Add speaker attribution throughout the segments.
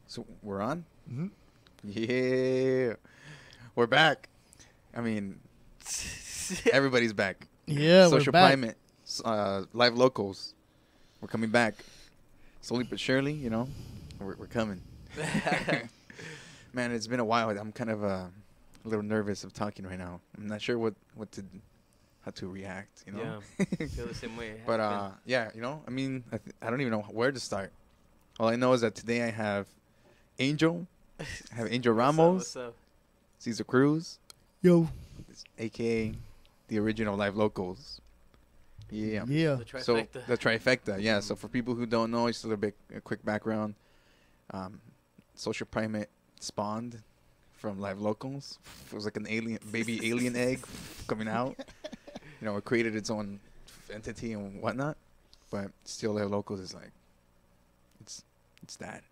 Speaker 1: So we're on?
Speaker 2: Mm-hmm.
Speaker 1: Yeah. We're back. I mean, everybody's back.
Speaker 2: Yeah,
Speaker 1: Social
Speaker 2: we're back.
Speaker 1: Primate, live locals. We're coming back. Slowly but surely, you know, we're coming. Man, it's been a while. I'm kind of a little nervous of talking right now. I'm not sure how to react, you know?
Speaker 3: Yeah, feel the same way.
Speaker 1: But, yeah, you know, I mean, I don't even know where to start. All I know is that today I have Angel. I have Angel Ramos,
Speaker 3: What's up?
Speaker 1: Cesar Cruz,
Speaker 2: Yo.
Speaker 1: a.k.a. the original Live Locals. Yeah.
Speaker 2: Yeah.
Speaker 3: The trifecta.
Speaker 1: So the trifecta, yeah. So for people who don't know, just a quick background. Social Primate spawned from Live Locals. It was like an baby alien egg coming out. You know, it created its own entity and whatnot. But still, Live Locals is like, it's that.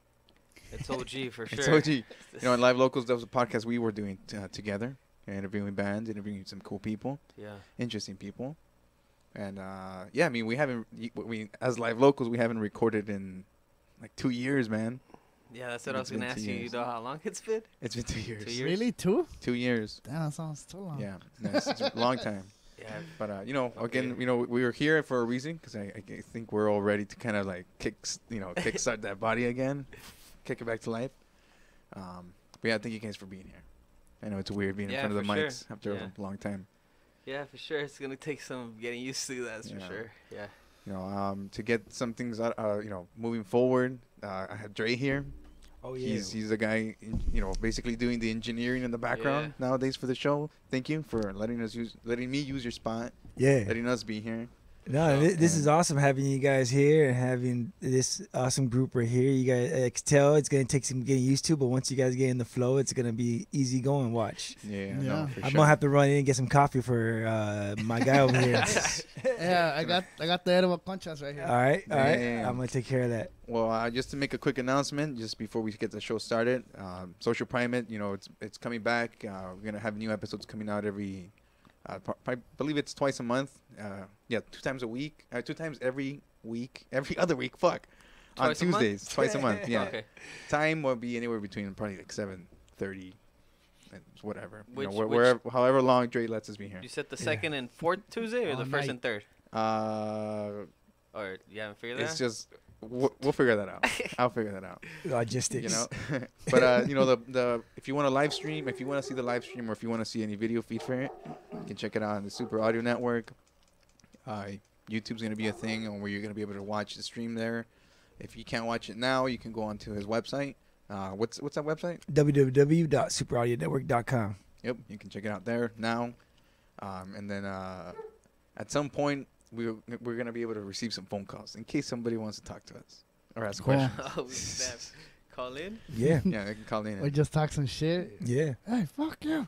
Speaker 3: It's OG for sure.
Speaker 1: It's OG. You know, in Live Locals, that was a podcast we were doing together, interviewing bands, interviewing some cool people,
Speaker 3: Yeah.
Speaker 1: interesting people. And yeah, I mean, as Live Locals, we haven't recorded in like 2 years, man.
Speaker 3: Yeah, that's what I was
Speaker 1: It's been
Speaker 3: gonna ask
Speaker 1: 2
Speaker 3: you. You
Speaker 1: years.
Speaker 3: know how long it's been?
Speaker 1: It's been 2 years.
Speaker 3: 2 years?
Speaker 2: Really? 2?
Speaker 1: 2 years.
Speaker 2: Damn, that sounds too long.
Speaker 1: Yeah, no, it's a long time.
Speaker 3: Yeah.
Speaker 1: But you know,
Speaker 3: Okay.
Speaker 1: again, you know, we were here for a reason because I think we're all ready to kind of like kickstart that body again, kick it back to life. But yeah, thank you guys for being here. I know it's weird being in
Speaker 3: Yeah,
Speaker 1: front of the
Speaker 3: for
Speaker 1: mics
Speaker 3: sure.
Speaker 1: after
Speaker 3: Yeah.
Speaker 1: a long time.
Speaker 3: Yeah, for sure. It's gonna take some getting used to. That's for
Speaker 1: Yeah.
Speaker 3: sure. Yeah.
Speaker 1: You know, to get some things out, you know, moving forward. I have Dre here.
Speaker 2: Oh,
Speaker 1: He's the guy, you know, basically doing the engineering in the background nowadays for the show. Thank you for letting me use your spot,
Speaker 4: Yeah.
Speaker 1: letting us be here.
Speaker 4: No, this is awesome having you guys here and having this awesome group right here. You guys, I can tell it's going to take some getting used to, but once you guys get in the flow, it's going to be easy going. Watch.
Speaker 1: Yeah.
Speaker 2: Yeah.
Speaker 1: No, for
Speaker 4: I'm
Speaker 1: sure.
Speaker 4: going to have to run in and get some coffee for my guy over here.
Speaker 2: Yeah, I got the head of a conchas right here.
Speaker 4: All right.
Speaker 1: Damn.
Speaker 4: I'm going to take care of that.
Speaker 1: Well, just to make a quick announcement, just before we get the show started, Social Primate, you know, it's coming back. We're gonna have new episodes coming out every, I believe it's twice a month. Yeah, 2 times a week. 2 times every week, every other week. Fuck, on
Speaker 3: Twice a month?
Speaker 1: Tuesdays, twice a month. Yeah.
Speaker 3: Okay.
Speaker 1: Time will be anywhere between probably like 7:30, and whatever.
Speaker 3: Which-
Speaker 1: you know, wherever, however long Dre lets us be here.
Speaker 3: You said the second and fourth Tuesday, or
Speaker 2: All
Speaker 3: the first
Speaker 2: night.
Speaker 3: and third, or you haven't figured that?
Speaker 1: It's just we'll figure that out. I'll figure that out.
Speaker 4: Logistics.
Speaker 1: You know, but you know, the if you want to live stream, if you want to see the live stream, or if you want to see any video feed for it, you can check it out on the Super Audio Network. YouTube's gonna be a thing, where you're gonna be able to watch the stream there. If you can't watch it now, you can go onto his website. What's that website?
Speaker 4: www.superaudionetwork.com.
Speaker 1: Yep, you can check it out there now. And then at some point, we're gonna be able to receive some phone calls in case somebody wants to talk to us or ask
Speaker 2: Cool.
Speaker 1: questions.
Speaker 3: Oh, snap. Call in.
Speaker 4: Yeah.
Speaker 1: Yeah, they can call in.
Speaker 2: Or just talk some shit.
Speaker 4: Yeah.
Speaker 2: Hey, fuck you.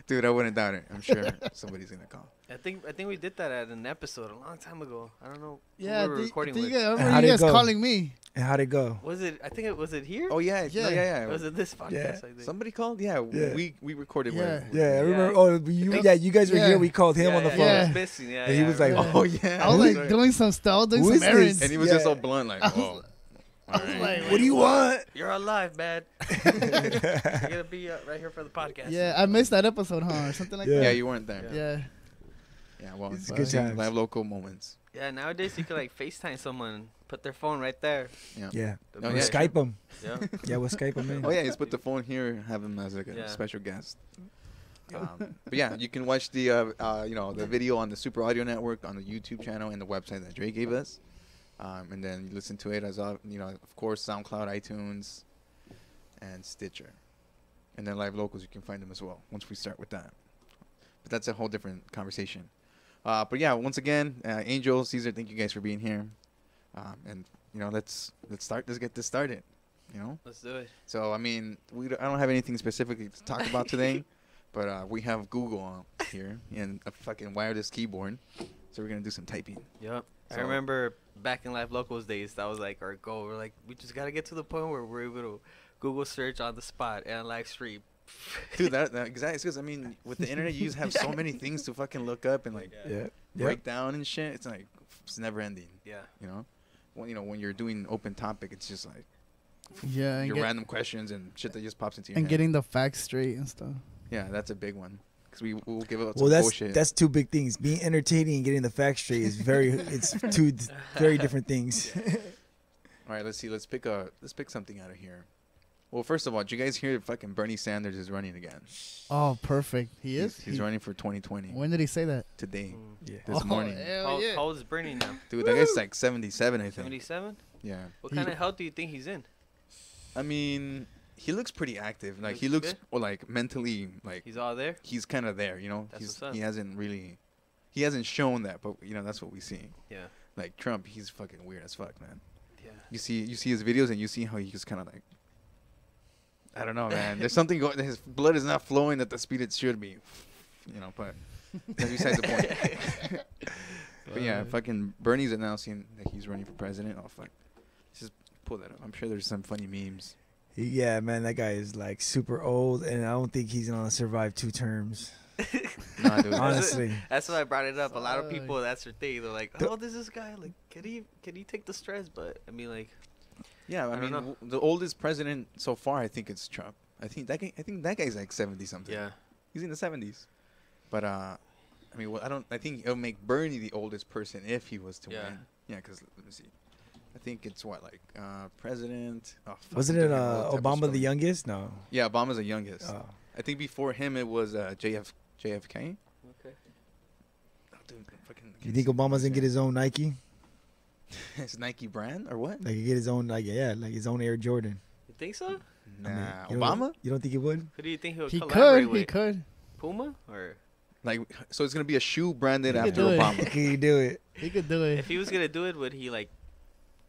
Speaker 1: Dude, I wouldn't doubt it. I'm sure somebody's gonna call.
Speaker 3: I think we did that at an episode a long time ago. I don't know.
Speaker 2: Yeah,
Speaker 3: who we were recording with.
Speaker 2: I
Speaker 4: How'd
Speaker 2: remember
Speaker 4: it
Speaker 2: you guys
Speaker 4: go?
Speaker 2: calling me.
Speaker 4: And how'd it go?
Speaker 3: Was it? I think it was it here.
Speaker 1: Oh yeah,
Speaker 2: Yeah.
Speaker 1: yeah.
Speaker 3: Or was it this podcast?
Speaker 4: Yeah.
Speaker 3: I think.
Speaker 1: Somebody called. Yeah,
Speaker 4: Yeah.
Speaker 1: we recorded.
Speaker 2: Yeah.
Speaker 1: with
Speaker 4: Yeah, I remember.
Speaker 3: Yeah.
Speaker 4: Oh, you guys were
Speaker 2: Yeah.
Speaker 4: here. We called him on the phone.
Speaker 2: Yeah.
Speaker 3: He was missing. Yeah,
Speaker 4: And he was like,
Speaker 2: Yeah.
Speaker 1: Oh yeah.
Speaker 2: I was like
Speaker 1: Sorry.
Speaker 2: doing some stuff, doing
Speaker 4: Who
Speaker 2: some
Speaker 4: is this?
Speaker 2: errands.
Speaker 1: And he was just
Speaker 2: Yeah.
Speaker 1: all blunt, like,
Speaker 2: I was
Speaker 1: "Whoa,
Speaker 2: I was like,
Speaker 4: What do you want?
Speaker 3: "You're alive, man. You're gonna be right here for the podcast."
Speaker 2: Yeah, I missed that episode, huh? Or something like
Speaker 4: Yeah.
Speaker 1: yeah,
Speaker 2: that.
Speaker 1: you weren't there."
Speaker 2: Yeah.
Speaker 1: Yeah, well,
Speaker 4: It's
Speaker 1: but
Speaker 4: good times.
Speaker 1: Live local moments.
Speaker 3: Yeah. Nowadays you could like FaceTime someone, put their phone right there.
Speaker 4: Yeah.
Speaker 1: Oh,
Speaker 4: We'll
Speaker 1: yeah,
Speaker 4: Skype him.
Speaker 3: Yeah.
Speaker 4: Yeah, we'll Skype him in.
Speaker 1: Oh yeah, just put the phone here, have him as like a
Speaker 3: Yeah.
Speaker 1: special guest. But yeah, you can watch the you know, the video on the Super Audio Network on the YouTube channel and the website that Dre gave us, and then you listen to it as you know, of course, SoundCloud, iTunes, and Stitcher, and then Live Locals. You can find them as well once we start with that. But that's a whole different conversation. But yeah, once again, Angel, Caesar, thank you guys for being here, and you know, let's get this started. You know.
Speaker 3: Let's do it.
Speaker 1: So I mean, I don't have anything specifically to talk about today, but we have Google here and a fucking wireless keyboard, so we're gonna do some typing.
Speaker 3: Yep. I
Speaker 1: So-
Speaker 3: remember back in Live Locals days, that was like our goal. We're like, we just gotta get to the point where we're able to Google search on the spot and live stream.
Speaker 1: Dude, that exactly, because I mean, with the internet, you just have so many things to fucking look up and like
Speaker 4: Yeah.
Speaker 1: break down and shit. It's like it's never ending,
Speaker 3: Yeah.
Speaker 1: you know. when, when you're doing open topic, it's just like
Speaker 2: Yeah, and,
Speaker 1: your random questions and shit that just pops into your
Speaker 2: and
Speaker 1: head.
Speaker 2: getting the facts straight and stuff.
Speaker 1: Yeah, that's a big one. Because we'll give out
Speaker 4: Well,
Speaker 1: some bullshit.
Speaker 4: that's two big things. Being entertaining and getting the facts straight is it's two very different things.
Speaker 1: All right, let's see. Let's pick something out of here. Well, first of all, did you guys hear fucking Bernie Sanders is running again?
Speaker 2: Oh, perfect. He is?
Speaker 1: He's running for 2020
Speaker 2: When did he say that?
Speaker 1: today,
Speaker 4: Yeah.
Speaker 1: this morning.
Speaker 2: Hell yeah.
Speaker 3: How old is Bernie now?
Speaker 1: Dude, that guy's like 77, I think.
Speaker 3: 77.
Speaker 1: Yeah.
Speaker 3: What kind of health do you think he's in?
Speaker 1: I mean, he looks pretty active. Like, he
Speaker 3: Looks
Speaker 1: looks,
Speaker 3: good?
Speaker 1: well, like, mentally, like,
Speaker 3: He's all there.
Speaker 1: he's kind of there, you know?
Speaker 3: That's what's up.
Speaker 1: He hasn't shown that, but, that's what we see.
Speaker 3: Yeah.
Speaker 1: Like, Trump, he's fucking weird as fuck, man.
Speaker 3: Yeah.
Speaker 1: You see his videos and you see how he just kind of like, I don't know, man. There's something going. His blood is not flowing at the speed it should be, But that's besides the point. But yeah, fucking Bernie's announcing that he's running for president. Oh fuck, just pull that up. I'm sure there's some funny memes.
Speaker 4: Yeah, man, that guy is like super old, and I don't think he's gonna survive 2 terms.
Speaker 1: Nah, dude.
Speaker 4: Honestly,
Speaker 3: That's why I brought it up. A lot of people, that's their thing. They're like, "How old is this guy? Like, can he take the stress?" But I mean, like,
Speaker 1: Yeah, I
Speaker 3: don't
Speaker 1: mean,
Speaker 3: know.
Speaker 1: the oldest president so far, I think it's Trump. I think that guy's like 70 something.
Speaker 3: yeah,
Speaker 1: He's in the 70s. But I mean, I think it'll make Bernie the oldest person if he was to
Speaker 3: Yeah.
Speaker 1: win. Yeah, because let me see. I think it's president. Oh, fuck,
Speaker 4: wasn't
Speaker 1: I'm
Speaker 4: it
Speaker 1: doing all type of
Speaker 4: Obama the
Speaker 1: spelling.
Speaker 4: youngest? No.
Speaker 1: Yeah, Obama's the youngest.
Speaker 4: Oh.
Speaker 1: I think before him it was JFK.
Speaker 3: okay.
Speaker 1: Oh, dude, fucking,
Speaker 4: You think Obama's gonna get his own Nike?
Speaker 1: his Nike brand or what?
Speaker 4: Like he get his own, like his own Air Jordan.
Speaker 3: You think so?
Speaker 1: Nah,
Speaker 4: I mean,
Speaker 1: Obama.
Speaker 4: You don't think he would?
Speaker 3: Who do you think he'll
Speaker 2: He
Speaker 3: collaborate
Speaker 2: could.
Speaker 3: with?
Speaker 2: He could.
Speaker 3: Puma or
Speaker 1: Like, so it's gonna be a shoe branded
Speaker 2: He could
Speaker 1: after
Speaker 2: do it.
Speaker 1: Obama.
Speaker 4: Can you do it?
Speaker 2: He could do it.
Speaker 3: if he was gonna do it, would he like,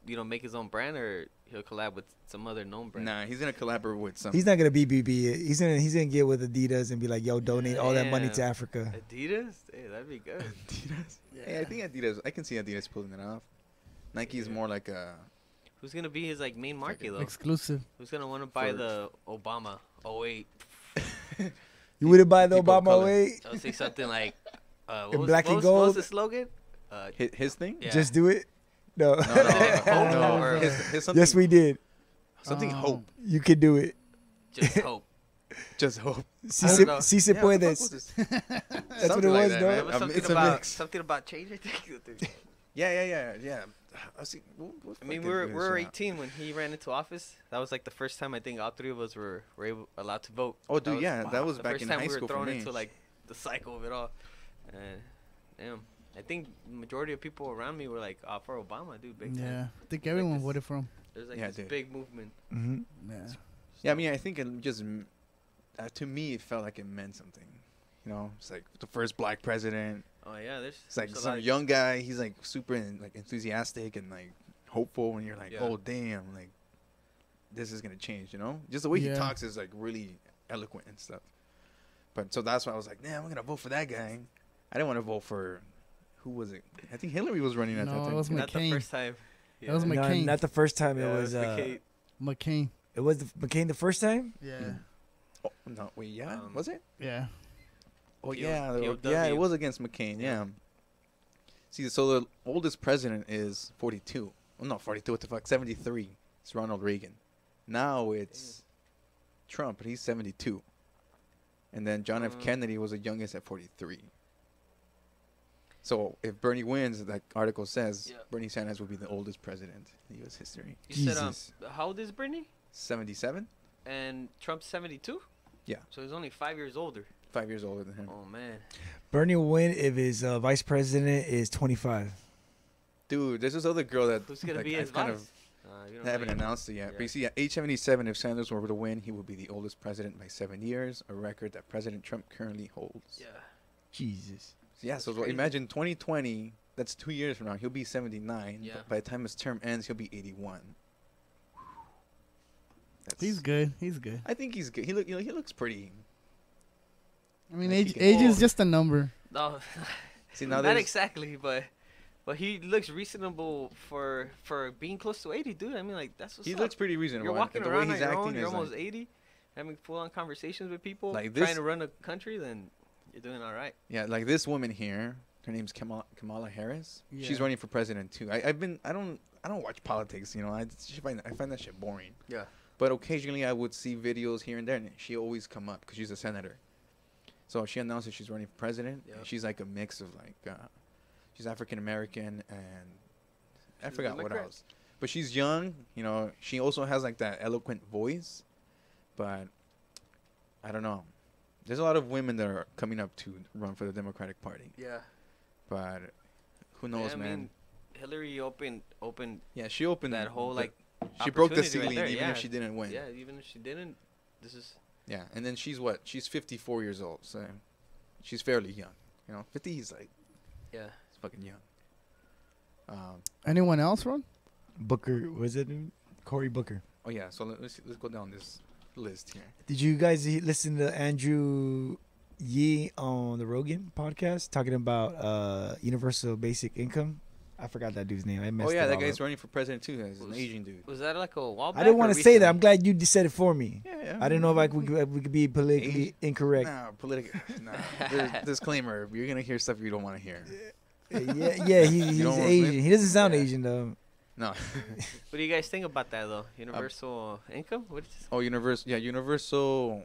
Speaker 3: make his own brand or he'll collab with some other known brand?
Speaker 1: Nah, he's gonna collaborate with some.
Speaker 4: He's not gonna be BB. He's gonna get with Adidas and be like, "Yo, donate all that money to
Speaker 3: Damn.
Speaker 4: Africa."
Speaker 3: Adidas? Hey, that'd be good.
Speaker 1: Adidas. Hey, I think Adidas. I can see Adidas pulling it off. Nike is
Speaker 3: Yeah.
Speaker 1: more like a.
Speaker 3: Who's gonna be his like main market though?
Speaker 2: Exclusive.
Speaker 3: Who's gonna want to buy
Speaker 1: For-
Speaker 3: the Obama 08?
Speaker 4: You wouldn't buy the
Speaker 1: People of
Speaker 4: Obama
Speaker 1: color.
Speaker 4: way?
Speaker 3: I would say something like,
Speaker 4: In black and
Speaker 3: what was
Speaker 4: gold?
Speaker 3: the slogan?
Speaker 1: His thing?
Speaker 3: Yeah.
Speaker 4: Just do it. No.
Speaker 1: No, no,
Speaker 3: Or-
Speaker 1: his something,
Speaker 4: Yes, we did.
Speaker 1: something hope.
Speaker 4: You could do it.
Speaker 3: just hope.
Speaker 1: Just hope.
Speaker 4: Si
Speaker 3: know.
Speaker 4: se
Speaker 1: Yeah, what the fuck
Speaker 4: puedes.
Speaker 1: was this?
Speaker 4: That's what
Speaker 1: Something
Speaker 4: it
Speaker 1: like
Speaker 4: was,
Speaker 1: that,
Speaker 4: though.
Speaker 1: man.
Speaker 3: It was
Speaker 1: It's a mix.
Speaker 3: something about change, I think.
Speaker 1: Yeah. I see.
Speaker 3: I mean, we're 18 when he ran into office. That was like the first time I think all 3 of us were allowed to vote.
Speaker 1: Oh, dude, that was
Speaker 3: the
Speaker 1: back
Speaker 3: first
Speaker 1: in
Speaker 3: time
Speaker 1: high
Speaker 3: we were
Speaker 1: school for
Speaker 3: thrown
Speaker 1: me.
Speaker 3: into like the cycle of it all. And damn, I think the majority of people around me were like, "Oh, for Obama, dude, big time."
Speaker 2: Yeah. I think everyone
Speaker 3: this-
Speaker 2: voted for him.
Speaker 3: There's like
Speaker 1: Yeah,
Speaker 3: this
Speaker 1: dude.
Speaker 3: big movement.
Speaker 4: Hmm.
Speaker 2: Yeah.
Speaker 1: Yeah, I mean, I think it just to me it felt like it meant something. You know, it's like the first black president.
Speaker 3: Oh yeah, there's.
Speaker 1: It's like
Speaker 3: there's a
Speaker 1: some
Speaker 3: lot of-
Speaker 1: young guy. He's like super enthusiastic and like hopeful, and you're like,
Speaker 3: Yeah.
Speaker 1: oh damn, like this is gonna change. You know, just the way he
Speaker 2: Yeah.
Speaker 1: talks is like really eloquent and stuff. But so that's why I was like, damn, I'm gonna vote for that guy. I didn't want to vote for who was it? I think Hillary was running at
Speaker 2: No,
Speaker 1: that time.
Speaker 2: it was
Speaker 1: too.
Speaker 3: Not the
Speaker 2: McCain.
Speaker 3: first time.
Speaker 2: That was
Speaker 3: Yeah.
Speaker 4: No,
Speaker 2: McCain.
Speaker 4: not the first time.
Speaker 3: Yeah,
Speaker 4: It was.
Speaker 3: McCain.
Speaker 2: McCain.
Speaker 4: It was McCain the first time.
Speaker 2: Yeah.
Speaker 1: Oh, no, wait, yeah,
Speaker 3: Um,
Speaker 1: was it?
Speaker 2: Yeah.
Speaker 1: Oh
Speaker 3: P-
Speaker 1: yeah,
Speaker 3: POW.
Speaker 1: yeah, it was against McCain.
Speaker 3: Yeah.
Speaker 1: Yeah. See, so the oldest president is 42. Well, not 42. What the fuck? 73. It's Ronald Reagan. Now it's Trump, but he's 72. And then John F. Kennedy was the youngest at 43. So if Bernie wins, that article says
Speaker 3: Yeah.
Speaker 1: Bernie Sanders will be the oldest president in U.S. history.
Speaker 3: You said,
Speaker 4: Jesus.
Speaker 3: how old is Bernie?
Speaker 1: 77.
Speaker 3: And Trump's 72.
Speaker 1: Yeah.
Speaker 3: So he's only 5 years older.
Speaker 1: 5 years older than him.
Speaker 3: Oh man.
Speaker 4: Bernie will win if his vice president is 25.
Speaker 1: Dude, there's this other girl that
Speaker 3: Who's gonna
Speaker 1: like,
Speaker 3: be his
Speaker 1: I've kind
Speaker 3: vice?
Speaker 1: of
Speaker 3: You don't
Speaker 1: They haven't
Speaker 3: know yet.
Speaker 1: announced it yet.
Speaker 3: Yeah.
Speaker 1: But you see, at age 77, if Sanders were to win, he would be the oldest president by 7 years, a record that President Trump currently holds.
Speaker 3: Yeah.
Speaker 4: Jesus.
Speaker 1: Yeah, so
Speaker 3: That's crazy.
Speaker 1: imagine 2020, that's 2 years from now. He'll be 79.
Speaker 3: Yeah.
Speaker 1: But by the time his term ends, he'll be 81. That's,
Speaker 2: He's good. He's good.
Speaker 1: I think he's good. He looks pretty.
Speaker 2: I mean,
Speaker 1: Like,
Speaker 2: age
Speaker 1: he can-
Speaker 2: age is just a number.
Speaker 3: No,
Speaker 1: See, now
Speaker 3: not
Speaker 1: there's,
Speaker 3: exactly, but he looks reasonable for being close to 80, dude. I mean, like that's what's
Speaker 1: he
Speaker 3: up.
Speaker 1: looks pretty reasonable.
Speaker 3: You're walking
Speaker 1: and the
Speaker 3: around
Speaker 1: way
Speaker 3: on
Speaker 1: he's
Speaker 3: your
Speaker 1: acting
Speaker 3: own. You're
Speaker 1: is
Speaker 3: almost
Speaker 1: like,
Speaker 3: 80, having full-on conversations with people,
Speaker 1: Like
Speaker 3: trying
Speaker 1: this-
Speaker 3: to run a country. Then you're doing all right.
Speaker 1: yeah, like this woman here, Her name's Kamala Harris.
Speaker 2: Yeah.
Speaker 1: She's running for president too. I don't watch politics. You know, I find that shit boring.
Speaker 3: Yeah.
Speaker 1: But occasionally I would see videos here and there, and she always come up because she's a senator. So she announced that she's running for president.
Speaker 3: Yeah.
Speaker 1: And she's like a mix of like, she's African American and I
Speaker 3: She's
Speaker 1: forgot what
Speaker 3: Democrat.
Speaker 1: else. But she's young. You know, she also has like that eloquent voice. But I don't know. There's a lot of women that are coming up to run for the Democratic Party.
Speaker 3: Yeah.
Speaker 1: But who knows,
Speaker 3: I
Speaker 1: man?
Speaker 3: mean, Hillary opened
Speaker 1: Yeah, she opened
Speaker 3: that whole
Speaker 1: the-
Speaker 3: like.
Speaker 1: She broke the
Speaker 3: opportunity right
Speaker 1: ceiling
Speaker 3: there,
Speaker 1: even
Speaker 3: yeah.
Speaker 1: if she didn't win.
Speaker 3: Yeah, even if she didn't, this is.
Speaker 1: Yeah, and then she's what? She's 54 years old, so she's fairly young. You know, 50 is like,
Speaker 3: Yeah.
Speaker 1: it's fucking young.
Speaker 2: Anyone else run?
Speaker 4: Booker, was it Cory Booker?
Speaker 1: Oh yeah, so let's go down this list here.
Speaker 4: Did you guys listen to Andrew Yee on the Rogan podcast talking about universal basic income? I forgot that dude's name. I messed
Speaker 1: Oh yeah,
Speaker 4: it
Speaker 1: that
Speaker 4: all
Speaker 1: guy's
Speaker 4: up.
Speaker 1: running for president too. He's an
Speaker 3: Was-
Speaker 1: Asian dude.
Speaker 3: Was that like a while back?
Speaker 4: I didn't want
Speaker 3: or
Speaker 4: to say that.
Speaker 3: recently?
Speaker 4: I'm glad you just said it for me.
Speaker 1: Yeah.
Speaker 4: I didn't know if we could be politically
Speaker 1: Asian?
Speaker 4: incorrect.
Speaker 1: Nah, nah. There's disclaimer. You're gonna hear stuff you don't want to hear.
Speaker 4: Yeah, he's
Speaker 1: don't wanna
Speaker 4: Asian.
Speaker 1: say?
Speaker 4: He doesn't sound
Speaker 3: Yeah.
Speaker 4: Asian though.
Speaker 1: No.
Speaker 3: What do you guys think about that though? Universal income? What is this?
Speaker 1: Oh, universal.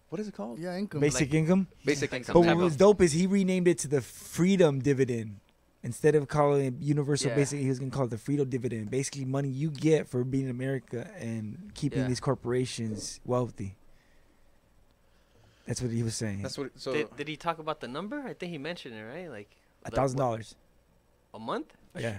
Speaker 1: What is it called?
Speaker 2: Yeah, income.
Speaker 4: Basic income.
Speaker 1: Basic
Speaker 3: Like
Speaker 1: income.
Speaker 4: But
Speaker 3: some
Speaker 4: what
Speaker 3: type
Speaker 4: was
Speaker 3: of-
Speaker 4: dope is he renamed it to the freedom dividend. Instead of calling it universal
Speaker 3: Yeah.
Speaker 4: basic, he was gonna call it the freedom dividend. Basically, money you get for being in America and keeping
Speaker 3: Yeah.
Speaker 4: these corporations wealthy. That's what he was saying.
Speaker 1: That's what. So
Speaker 3: Did he talk about the number? I think he mentioned it, right? Like
Speaker 4: $1,000.
Speaker 3: a month.
Speaker 4: Yeah.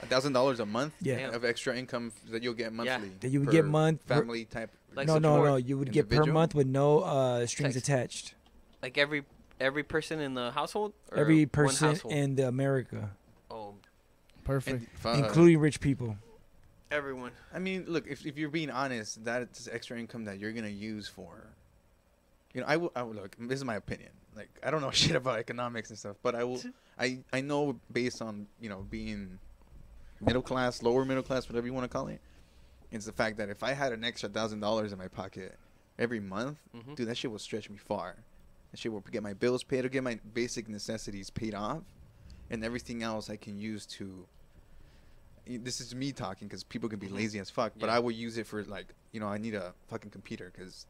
Speaker 1: $1,000 a month.
Speaker 4: Yeah.
Speaker 1: Of extra income that you'll get monthly.
Speaker 4: That you would
Speaker 1: per
Speaker 4: get month per-
Speaker 1: family type.
Speaker 3: Like
Speaker 4: no,
Speaker 3: support.
Speaker 4: you would get per
Speaker 1: Individual?
Speaker 4: month with no strings
Speaker 3: Text.
Speaker 4: attached.
Speaker 3: Like every person in the household. Or
Speaker 4: Every
Speaker 3: one
Speaker 4: person
Speaker 3: household?
Speaker 4: in America,
Speaker 3: Oh,
Speaker 2: Perfect.
Speaker 4: including rich people.
Speaker 3: everyone.
Speaker 1: I mean, look, if you're being honest, that's extra income that you're gonna use for. You know, I will look. This is my opinion. Like, I don't know shit about economics and stuff, but I know based on being middle class, lower middle class, whatever you want to call it. It's the fact that if I had an extra $1,000 in my pocket every month,
Speaker 3: Mhm.
Speaker 1: dude, that shit will stretch me far. That shit will get my bills paid, or get my basic necessities paid off, and everything else I can use to. This is me talking because people can be
Speaker 3: Mhm.
Speaker 1: lazy as fuck, but
Speaker 3: Yeah.
Speaker 1: I will use it for like I need a fucking computer because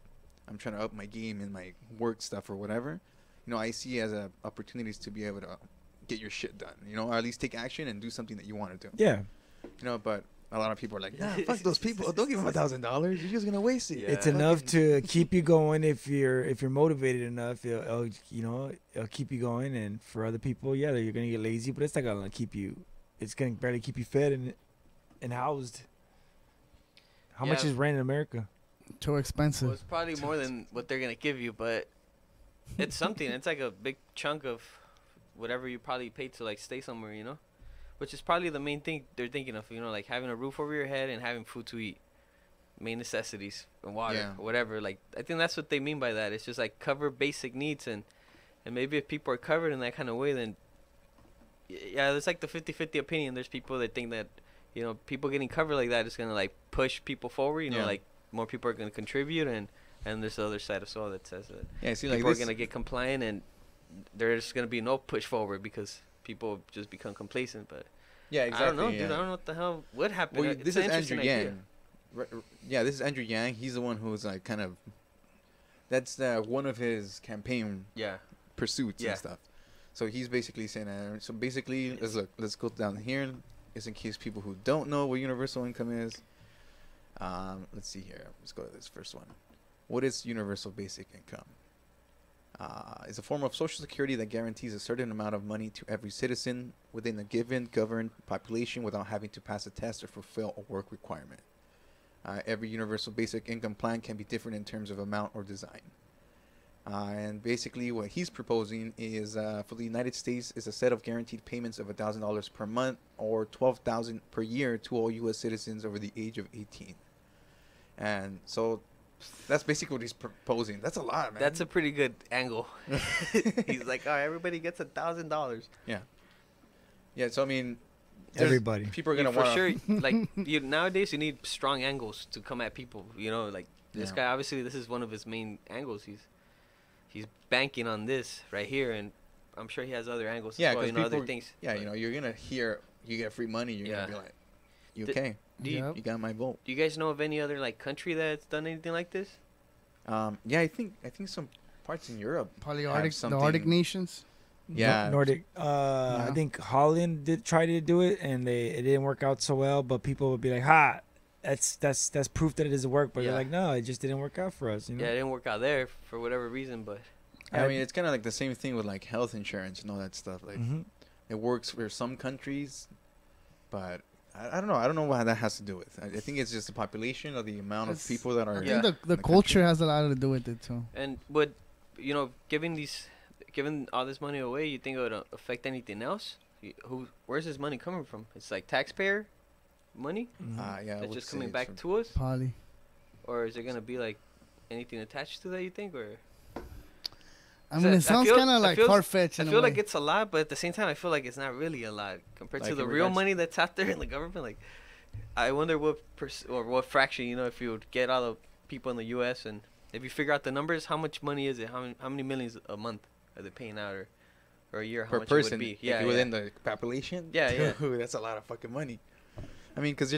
Speaker 1: I'm trying to up my game in my work stuff or whatever. I see it as opportunities to be able to get your shit done. Or at least take action and do something that you want to do.
Speaker 4: Yeah,
Speaker 1: But a lot of people are like, nah, fuck those people. Don't give them $1,000. You're just gonna waste it.
Speaker 3: Yeah.
Speaker 4: it's enough to keep you going if you're motivated enough. It'll keep you going. And for other people, yeah, you're gonna get lazy, but it's not gonna keep you. It's gonna barely keep you fed and housed. How much
Speaker 3: Yeah.
Speaker 4: is rent in America?
Speaker 2: Too
Speaker 3: Well,
Speaker 2: expensive.
Speaker 3: it's probably more than what they're gonna give you, but it's something. It's like a big chunk of whatever you probably paid to like stay somewhere, which is probably the main thing they're thinking of, like having a roof over your head and having food to eat, main necessities and water,
Speaker 1: Yeah.
Speaker 3: or whatever. Like I think that's what they mean by that. It's just like cover basic needs, and maybe if people are covered in that kind of way, then yeah, it's like the 50-50 opinion. There's people that think that people getting covered like that is gonna like push people forward.
Speaker 1: Yeah.
Speaker 3: Like more people are gonna contribute, and there's the other side as well that says that
Speaker 1: Yeah, see, like
Speaker 3: people are
Speaker 1: this.
Speaker 3: gonna get compliant, and there's gonna be no push forward because people just become complacent. But
Speaker 1: Yeah, exactly.
Speaker 3: I don't know, dude.
Speaker 1: yeah.
Speaker 3: I don't know what the hell would happen.
Speaker 1: Well,
Speaker 3: It's
Speaker 1: this
Speaker 3: an
Speaker 1: is
Speaker 3: interesting
Speaker 1: Andrew
Speaker 3: idea.
Speaker 1: Yang. Yeah, this is Andrew Yang. He's the one who's like kind of. That's one of his campaign
Speaker 3: Yeah.
Speaker 1: pursuits
Speaker 3: Yeah.
Speaker 1: and stuff. So he's basically saying, so basically, let's go down here, just in case people who don't know what universal income is. Let's see here. Let's go to this first one. What is universal basic income? It's a form of social security that guarantees a certain amount of money to every citizen within a given governed population without having to pass a test or fulfill a work requirement. Every universal basic income plan can be different in terms of amount or design. And basically what he's proposing is for the United States is a set of guaranteed payments of $1,000 per month or $12,000 per year to all U.S. citizens over the age of 18. And so that's basically what he's proposing. That's a lot, man.
Speaker 3: That's a pretty good angle. He's like, all right, everybody gets $1,000.
Speaker 1: Yeah, so I mean, there's-
Speaker 4: Everybody.
Speaker 1: people are
Speaker 3: You
Speaker 1: gonna
Speaker 3: for
Speaker 1: want
Speaker 3: sure, like nowadays, you need strong angles to come at people. Like this
Speaker 1: Yeah.
Speaker 3: guy. Obviously, this is one of his main angles. He's banking on this right here, and I'm sure he has other angles
Speaker 1: Yeah,
Speaker 3: as well,
Speaker 1: because
Speaker 3: you know,
Speaker 1: people,
Speaker 3: other things.
Speaker 1: yeah,
Speaker 3: But
Speaker 1: you know, you're gonna hear you get free money, you're
Speaker 3: Yeah.
Speaker 1: gonna be like, you
Speaker 3: Th-
Speaker 1: okay?
Speaker 3: Do you,
Speaker 2: Yep.
Speaker 1: You got my vote.
Speaker 3: do you guys know of any other like country that's done anything like this?
Speaker 1: Yeah, I think some parts in Europe.
Speaker 2: Probably
Speaker 1: have
Speaker 2: Arctic, the
Speaker 1: something-
Speaker 2: Arctic nations.
Speaker 1: Yeah.
Speaker 4: Nordic. I think Holland did try to do it, and it didn't work out so well. But people would be like, "Ha, that's proof that it doesn't work." But
Speaker 3: Yeah.
Speaker 4: they're like, "No, it just didn't work out for us." You know?
Speaker 3: Yeah, it didn't work out there for whatever reason, but
Speaker 1: I mean, it's kind of like the same thing with like health insurance and all that stuff. Like,
Speaker 4: Mhm.
Speaker 1: it works for some countries, but I don't know. I don't know what that has to do with. I think it's just the population or the amount of
Speaker 2: It's-
Speaker 1: people that are.
Speaker 2: I
Speaker 3: Yeah.
Speaker 2: think the
Speaker 1: the
Speaker 2: culture
Speaker 1: country.
Speaker 2: has a lot to do with it too.
Speaker 3: and would you know giving all this money away, you think it would affect anything else? Where's this money coming from? It's like taxpayer money
Speaker 4: Mhm.
Speaker 1: Yeah, I
Speaker 3: that's
Speaker 1: would
Speaker 3: just
Speaker 1: say
Speaker 3: coming
Speaker 1: it's
Speaker 3: back
Speaker 1: from-
Speaker 3: to us,
Speaker 2: Probably.
Speaker 3: or is it gonna be like anything attached to that? You think, or
Speaker 2: I mean,
Speaker 3: I
Speaker 2: it sounds
Speaker 3: feel-
Speaker 2: kind
Speaker 3: I
Speaker 2: of like
Speaker 3: feel-
Speaker 2: far fetched.
Speaker 3: I feel like it's a lot, but at the same time, I feel like it's not really a lot compared to
Speaker 1: Like
Speaker 3: the
Speaker 1: in
Speaker 3: real
Speaker 1: regards-
Speaker 3: money that's out there in the government. Like, I wonder what or what fraction, you know, if you would get all the people in the U.S. and if you figure out the numbers, how much money is it? How many millions a month are they paying out, or a year? How
Speaker 1: per
Speaker 3: much
Speaker 1: person.
Speaker 3: it would be?
Speaker 1: like,
Speaker 3: Yeah,
Speaker 1: within the population.
Speaker 3: Yeah, yeah.
Speaker 1: Dude, that's a lot of fucking money. I mean, cause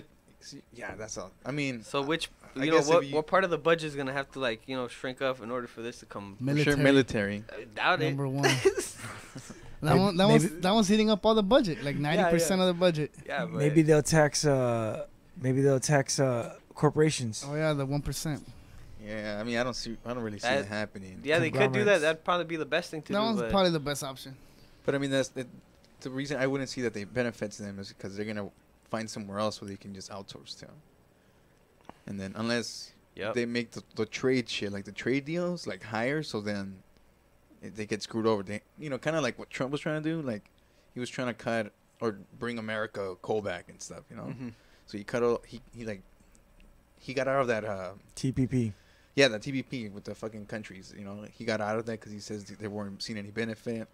Speaker 1: yeah, that's all. I mean,
Speaker 3: So which
Speaker 1: I
Speaker 3: you know
Speaker 1: guess if
Speaker 3: what part of the budget is gonna have to like shrink up in order for this to come?
Speaker 1: for sure military.
Speaker 3: I doubt it.
Speaker 2: number one.
Speaker 4: Maybe-
Speaker 2: that one's hitting up all the budget, like 90% of the budget.
Speaker 3: Yeah, but
Speaker 4: Maybe they'll tax. Corporations.
Speaker 2: Oh yeah, the 1%.
Speaker 1: Yeah, I mean, I don't really see
Speaker 3: That-
Speaker 1: it happening.
Speaker 3: yeah, they could do that.
Speaker 4: conglomerates.
Speaker 3: That'd probably be the best thing to
Speaker 2: That
Speaker 3: do.
Speaker 2: one's
Speaker 3: But
Speaker 2: probably the best option.
Speaker 1: But I mean, that's the reason I wouldn't see that they benefits them is because they're gonna find somewhere else where they can just outsource to. And then unless
Speaker 3: Yep.
Speaker 1: they make the trade shit, like the trade deals, like higher, so then they get screwed over. They, kind of like what Trump was trying to do. Like he was trying to cut or bring America coal back and stuff.
Speaker 3: Mhm.
Speaker 1: So he cut all he got out of that.
Speaker 4: TPP.
Speaker 1: Yeah, the TPP with the fucking countries. He got out of that because he says they weren't seeing any benefit.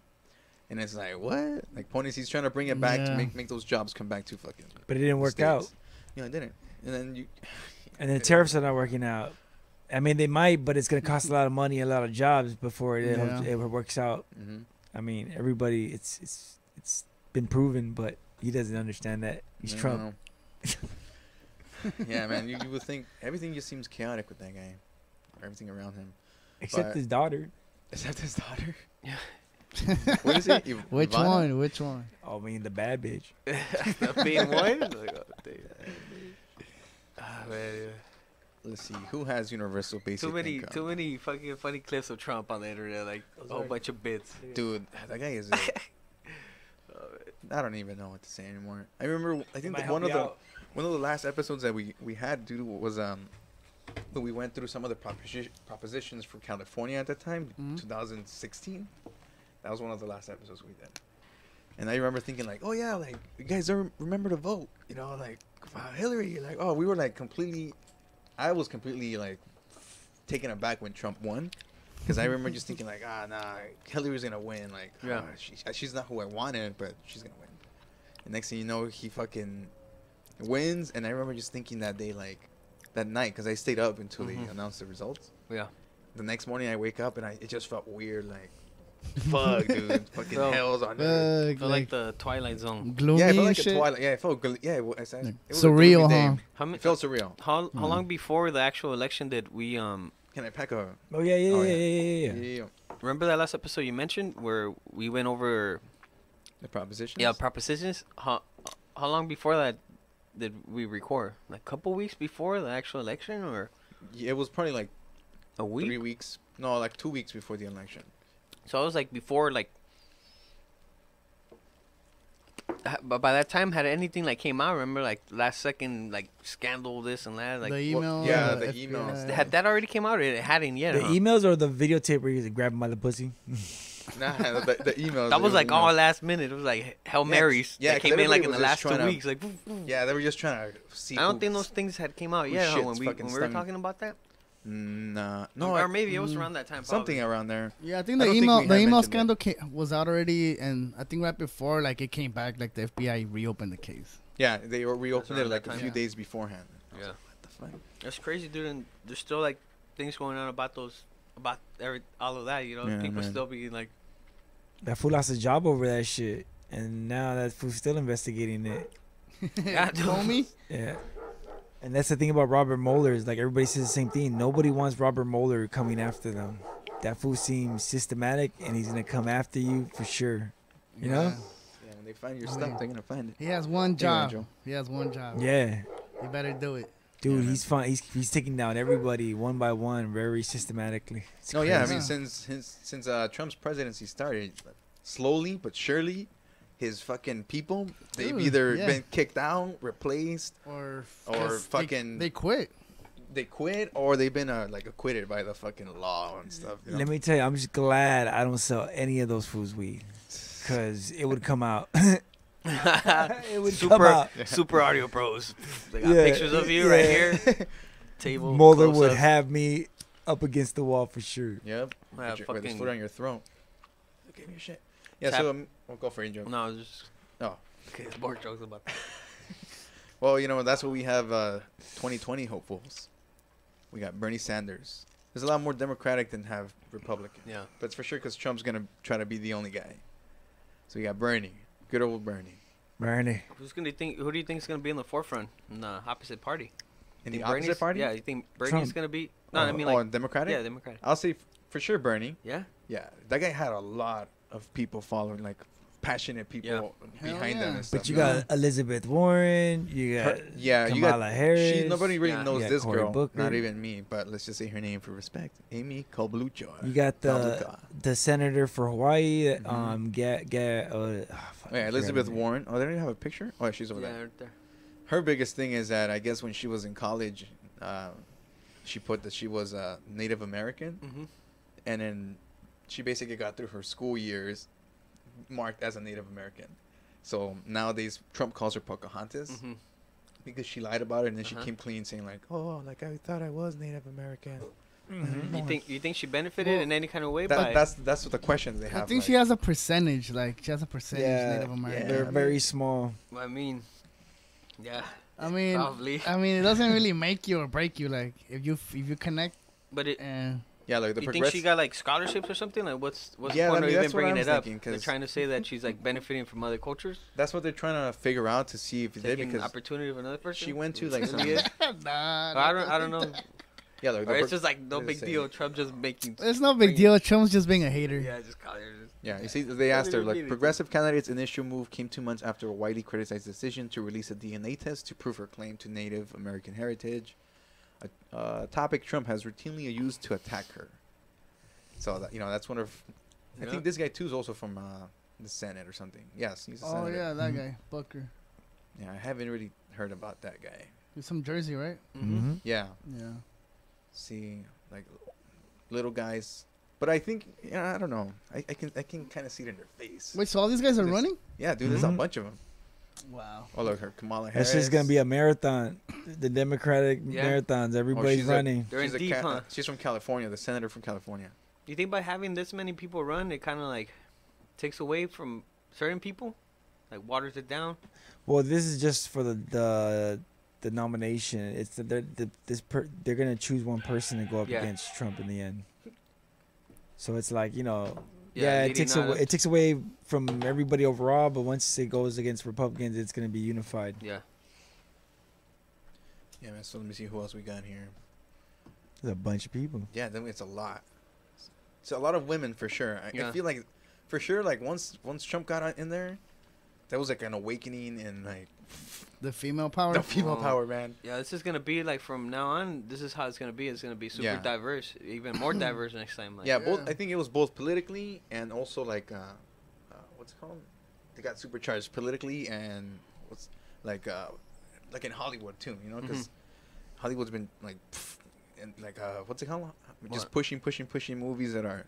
Speaker 1: And it's like, what? Like, point is, he's trying to bring it back to
Speaker 2: Yeah.
Speaker 1: make those jobs come back to fucking.
Speaker 4: But it didn't work out.
Speaker 1: States. It didn't. And then
Speaker 4: And then tariffs are not working out. I mean, they might, but it's gonna cost a lot of money, a lot of jobs before
Speaker 2: Yeah.
Speaker 4: it works out.
Speaker 1: hmm
Speaker 4: I mean, everybody, it's been proven, but he doesn't understand that he's Trump.
Speaker 1: Yeah, man. You would think everything just seems chaotic with that guy. Everything around him,
Speaker 4: Except
Speaker 1: But-
Speaker 4: his daughter.
Speaker 1: except his daughter.
Speaker 3: Yeah.
Speaker 1: What is it?
Speaker 2: Which
Speaker 1: Ivana?
Speaker 2: one? Which one?
Speaker 4: I mean, the bad bitch.
Speaker 3: The being one. Like, oh, damn. Man,
Speaker 1: Let's see. Who has universal basic income?
Speaker 3: too many fucking funny clips of Trump on the internet, like a whole bunch of bits.
Speaker 1: Dude, that guy is. I don't even know what to say anymore. I remember. I think that one of the last episodes that we had, dude, was when we went through some of the propositions for California at that time,
Speaker 2: Mhm.
Speaker 1: 2016. That was one of the last episodes we did. And I remember thinking like, oh yeah, like you guys don't remember to vote, like Hillary, like we were like I was completely like taken aback when Trump won, because I remember just thinking like, nah, Hillary's gonna win, like
Speaker 3: Yeah.
Speaker 1: she's not who I wanted, but she's gonna win. And next thing you know, he fucking wins, and I remember just thinking that day, like that night, because I stayed up until they
Speaker 3: Mhm.
Speaker 1: announced the results.
Speaker 3: Yeah.
Speaker 1: The next morning I wake up and it just felt weird, like fuck, dude, fucking
Speaker 3: Felt-
Speaker 1: hell's on earth.
Speaker 3: Felt like the Twilight Zone.
Speaker 2: gloomy
Speaker 1: Yeah, it felt
Speaker 2: and
Speaker 1: like
Speaker 2: shit.
Speaker 1: a Twilight. Yeah, it felt yeah. It was a
Speaker 2: Surreal,
Speaker 1: gloomy day.
Speaker 2: huh?
Speaker 3: How many?
Speaker 1: It felt surreal.
Speaker 3: How long before the actual election did we
Speaker 1: Can I pack a?
Speaker 4: Oh yeah,
Speaker 1: Oh,
Speaker 4: yeah.
Speaker 3: remember that last episode you mentioned where we went over
Speaker 1: The propositions.
Speaker 3: propositions? How long before that did we record? Like a couple weeks before the actual election, or
Speaker 1: Yeah, it was probably like
Speaker 3: a week?
Speaker 1: 3 weeks. No, like 2 weeks before the election.
Speaker 3: So it was like before, like. But by that time, had anything like came out? Remember, like last second, like scandal, this and that. Like,
Speaker 2: the email.
Speaker 1: yeah,
Speaker 2: uh,
Speaker 1: the
Speaker 2: FBI.
Speaker 1: emails.
Speaker 3: had that already came out? Or it hadn't yet.
Speaker 4: The
Speaker 3: huh?
Speaker 4: emails or the videotape where you grab him by the pussy.
Speaker 1: Nah, the emails.
Speaker 3: That was like
Speaker 1: emails.
Speaker 3: all last minute. It was like Hail Marys.
Speaker 1: yeah,
Speaker 3: that
Speaker 1: 'cause
Speaker 3: came in like in
Speaker 1: everybody
Speaker 3: the
Speaker 1: was
Speaker 3: last
Speaker 1: just
Speaker 3: 2
Speaker 1: trying to-
Speaker 3: weeks. Like, woof, woof.
Speaker 1: Yeah, they were just trying to see.
Speaker 3: I don't
Speaker 1: who-
Speaker 3: think those things had came out
Speaker 1: who
Speaker 3: yet, huh,
Speaker 1: shit's
Speaker 3: when we
Speaker 1: fucking
Speaker 3: were
Speaker 1: stung.
Speaker 3: talking about that.
Speaker 1: Nah, no,
Speaker 3: or maybe it was
Speaker 2: mm,
Speaker 3: around that time.
Speaker 1: something
Speaker 3: probably.
Speaker 1: around there.
Speaker 2: Yeah, I think
Speaker 1: I
Speaker 2: the
Speaker 1: don't think
Speaker 2: email
Speaker 1: we
Speaker 2: the
Speaker 1: had
Speaker 2: email
Speaker 1: mentioned it.
Speaker 2: scandal was out already, and I think right before like it came back, like the FBI reopened the case.
Speaker 1: Yeah, they reopened it
Speaker 3: around
Speaker 1: like
Speaker 3: that
Speaker 1: a
Speaker 3: time.
Speaker 1: few
Speaker 2: Yeah.
Speaker 1: days beforehand. I was
Speaker 3: Yeah.
Speaker 1: like, what the fuck?
Speaker 3: That's crazy, dude. And there's still like things going on about all of that. You know,
Speaker 1: Yeah,
Speaker 3: people
Speaker 1: man.
Speaker 3: still being like
Speaker 4: That fool lost a job over that shit, and now that fool's still investigating it.
Speaker 3: Yeah,
Speaker 2: Homie.
Speaker 4: Yeah. And that's the thing about Robert Mueller is like everybody says the same thing. Nobody wants Robert Mueller coming after them. That fool seems systematic, and he's gonna come after you for sure. You know?
Speaker 1: Yeah, when they find your stuff, they're gonna find it.
Speaker 2: He has one
Speaker 1: Anyway,
Speaker 2: job.
Speaker 1: Joe.
Speaker 2: He has one job.
Speaker 4: Yeah.
Speaker 2: You better do it.
Speaker 4: Dude,
Speaker 1: Yeah,
Speaker 4: he's fine. He's taking down everybody one by one, very systematically. It's
Speaker 1: No, yeah, I
Speaker 4: crazy.
Speaker 1: mean, since Trump's presidency started, slowly but surely, his fucking people, they've
Speaker 2: Dude,
Speaker 1: either
Speaker 2: yeah.
Speaker 1: been kicked out, replaced,
Speaker 2: Or
Speaker 1: Or fucking-
Speaker 2: They quit.
Speaker 1: they quit, or they've been like acquitted by the fucking law and stuff. You know?
Speaker 4: Let me tell you, I'm just glad I don't sell any of those fools weed, cause it would come out. It would come out.
Speaker 3: Super audio bros. They got
Speaker 4: Yeah,
Speaker 3: pictures of you
Speaker 4: yeah.
Speaker 3: right here. Table.
Speaker 4: Mueller would
Speaker 3: close-up.
Speaker 4: have me up against the wall for sure.
Speaker 1: Yep.
Speaker 3: Yeah,
Speaker 1: With his
Speaker 3: fucking-
Speaker 1: foot on your throat. Give me your shit. Yeah,
Speaker 3: Tap-
Speaker 1: so we'll go for it, Joe.
Speaker 3: No, I was just.
Speaker 1: Oh.
Speaker 3: Okay, more jokes about that.
Speaker 1: Well, you know, that's what we have 2020 hopefuls. We got Bernie Sanders. There's a lot more Democratic than have Republican.
Speaker 3: Yeah.
Speaker 1: But it's for sure because Trump's going to try to be the only guy. So we got Bernie. Good old Bernie.
Speaker 4: Bernie.
Speaker 3: Who do you think is gonna be in the forefront in the opposite party?
Speaker 1: In the
Speaker 3: Think
Speaker 1: opposite
Speaker 3: Bernie's-
Speaker 1: party?
Speaker 3: Yeah, you think Bernie's
Speaker 4: Trump.
Speaker 3: gonna be? No, I mean like
Speaker 1: Democratic?
Speaker 3: yeah, Democratic.
Speaker 1: I'll say for sure Bernie.
Speaker 3: Yeah.
Speaker 1: Yeah. That guy had a lot of people following, like passionate people
Speaker 2: Hell
Speaker 1: behind
Speaker 2: yeah.
Speaker 1: them and stuff.
Speaker 4: But you
Speaker 1: know?
Speaker 4: got Elizabeth Warren. You got
Speaker 1: Yeah, you
Speaker 4: Kamala
Speaker 1: got
Speaker 4: Harris.
Speaker 1: nobody really
Speaker 3: Yeah.
Speaker 1: knows
Speaker 4: You got
Speaker 1: this
Speaker 4: Cory
Speaker 1: girl,
Speaker 4: Booker.
Speaker 1: not even me. But let's just say her name for respect, Amy Klobuchar.
Speaker 4: You got
Speaker 1: Klobuchar.
Speaker 4: the senator for Hawaii.
Speaker 1: Mhm.
Speaker 4: Fuck,
Speaker 1: Oh, yeah,
Speaker 4: I forgot
Speaker 1: Elizabeth
Speaker 4: her name.
Speaker 1: Warren. Oh, they don't even have a picture. Oh, she's over
Speaker 3: Yeah,
Speaker 1: there.
Speaker 3: right there.
Speaker 1: Her biggest thing is that I guess when she was in college, she put that she was a Native American,
Speaker 3: Mm-hmm.
Speaker 1: and then she basically got through her school years marked as a Native American. So nowadays Trump calls her Pocahontas
Speaker 3: Mm-hmm.
Speaker 1: because she lied about it, and then she
Speaker 3: Uh-huh.
Speaker 1: came clean saying like, "Oh, like I thought I was Native American."
Speaker 3: You think she benefited
Speaker 2: Well,
Speaker 3: in any kind of way
Speaker 1: That,
Speaker 3: by?
Speaker 1: that's what the questions they have.
Speaker 2: I think
Speaker 1: like,
Speaker 2: she has a percentage. Like she has a percentage
Speaker 4: Yeah,
Speaker 2: Native American.
Speaker 4: They're
Speaker 1: I
Speaker 4: very
Speaker 1: mean-
Speaker 4: small.
Speaker 3: I mean, yeah.
Speaker 2: I mean,
Speaker 3: Probably.
Speaker 2: it doesn't really make you or break you. Like if you connect
Speaker 3: But it.
Speaker 2: and
Speaker 1: Yeah, like the
Speaker 3: You think
Speaker 1: progress.
Speaker 3: she got like scholarships or something? Like what's
Speaker 1: Yeah,
Speaker 3: the point
Speaker 1: I mean,
Speaker 3: of even
Speaker 1: that's what
Speaker 3: bringing
Speaker 1: I
Speaker 3: it
Speaker 1: was
Speaker 3: up?
Speaker 1: thinking,
Speaker 3: They're
Speaker 1: 'cause-
Speaker 3: trying to say that she's like benefiting from other cultures,
Speaker 1: That's what they're trying to figure out to see if they did
Speaker 3: taking
Speaker 1: because
Speaker 3: opportunity of another person.
Speaker 1: she went to like some.
Speaker 3: Yeah.
Speaker 2: nah,
Speaker 3: I don't know.
Speaker 1: Yeah, like
Speaker 3: Or
Speaker 1: the
Speaker 3: it's just like no
Speaker 1: what
Speaker 3: big
Speaker 1: is it
Speaker 3: deal.
Speaker 1: saying?
Speaker 3: Trump just making.
Speaker 2: It's no big
Speaker 3: bringing-
Speaker 2: deal. Trump's just being a hater.
Speaker 3: Yeah, just call her.
Speaker 1: Yeah, you see, they asked her,
Speaker 3: even mean
Speaker 1: like,
Speaker 3: it.
Speaker 1: progressive candidate's initial move came 2 months after a widely criticized decision to release a DNA test to prove her claim to Native American heritage, a topic Trump has routinely used to attack her. So, that, that's one of... I
Speaker 3: Yeah.
Speaker 1: think this guy, too, is also from the Senate or something. Yes, he's a
Speaker 2: Oh
Speaker 1: senator.
Speaker 2: yeah, that
Speaker 4: Mhm.
Speaker 2: guy Booker.
Speaker 1: Yeah, I haven't really heard about that guy.
Speaker 2: He's from Jersey, right?
Speaker 3: Mm-hmm.
Speaker 1: Yeah,
Speaker 2: Yeah.
Speaker 1: see, like, little guys... But I think, I don't know. I can kind of see it in their face.
Speaker 2: Wait, so all these guys are
Speaker 1: This-
Speaker 2: running?
Speaker 1: Yeah, dude, there's a
Speaker 4: Mhm.
Speaker 1: bunch of them.
Speaker 2: Wow.
Speaker 1: Oh, look, her Kamala Harris.
Speaker 4: That's just gonna be a marathon. The Democratic
Speaker 3: Yeah.
Speaker 4: marathons. Everybody's
Speaker 1: she's a-
Speaker 4: running.
Speaker 3: They're in
Speaker 1: She's a
Speaker 3: deep, huh?
Speaker 1: She's from California, the senator from California.
Speaker 3: Do you think by having this many people run, it kind of like takes away from certain people, like waters it down?
Speaker 4: Well, this is just for the nomination. It's they're gonna choose one person to go up
Speaker 3: Yeah.
Speaker 4: against Trump in the end. So it's like it
Speaker 3: leading
Speaker 4: takes
Speaker 3: on
Speaker 4: away
Speaker 3: up
Speaker 4: it takes away from everybody overall. But once it goes against Republicans, it's gonna be unified.
Speaker 3: Yeah.
Speaker 1: Yeah, man. So let me see who else we got here.
Speaker 4: There's a bunch of people.
Speaker 1: Yeah, then it's a lot. It's a lot of women for sure. I
Speaker 3: Yeah.
Speaker 1: feel like, for sure, like once Trump got in there, that was like an awakening in like
Speaker 2: The female power.
Speaker 1: the female
Speaker 3: Oh.
Speaker 1: power, man.
Speaker 3: Yeah, this is gonna be like from now on. This is how it's gonna be. It's gonna be super
Speaker 1: Yeah.
Speaker 3: diverse, even more diverse next time. Like,
Speaker 1: Yeah, both.
Speaker 2: Yeah.
Speaker 1: I think it was both politically and also like what's it called? They got supercharged politically and what's like in Hollywood too. Because Hollywood's been like and like what's it called? Just
Speaker 3: What?
Speaker 1: pushing movies that are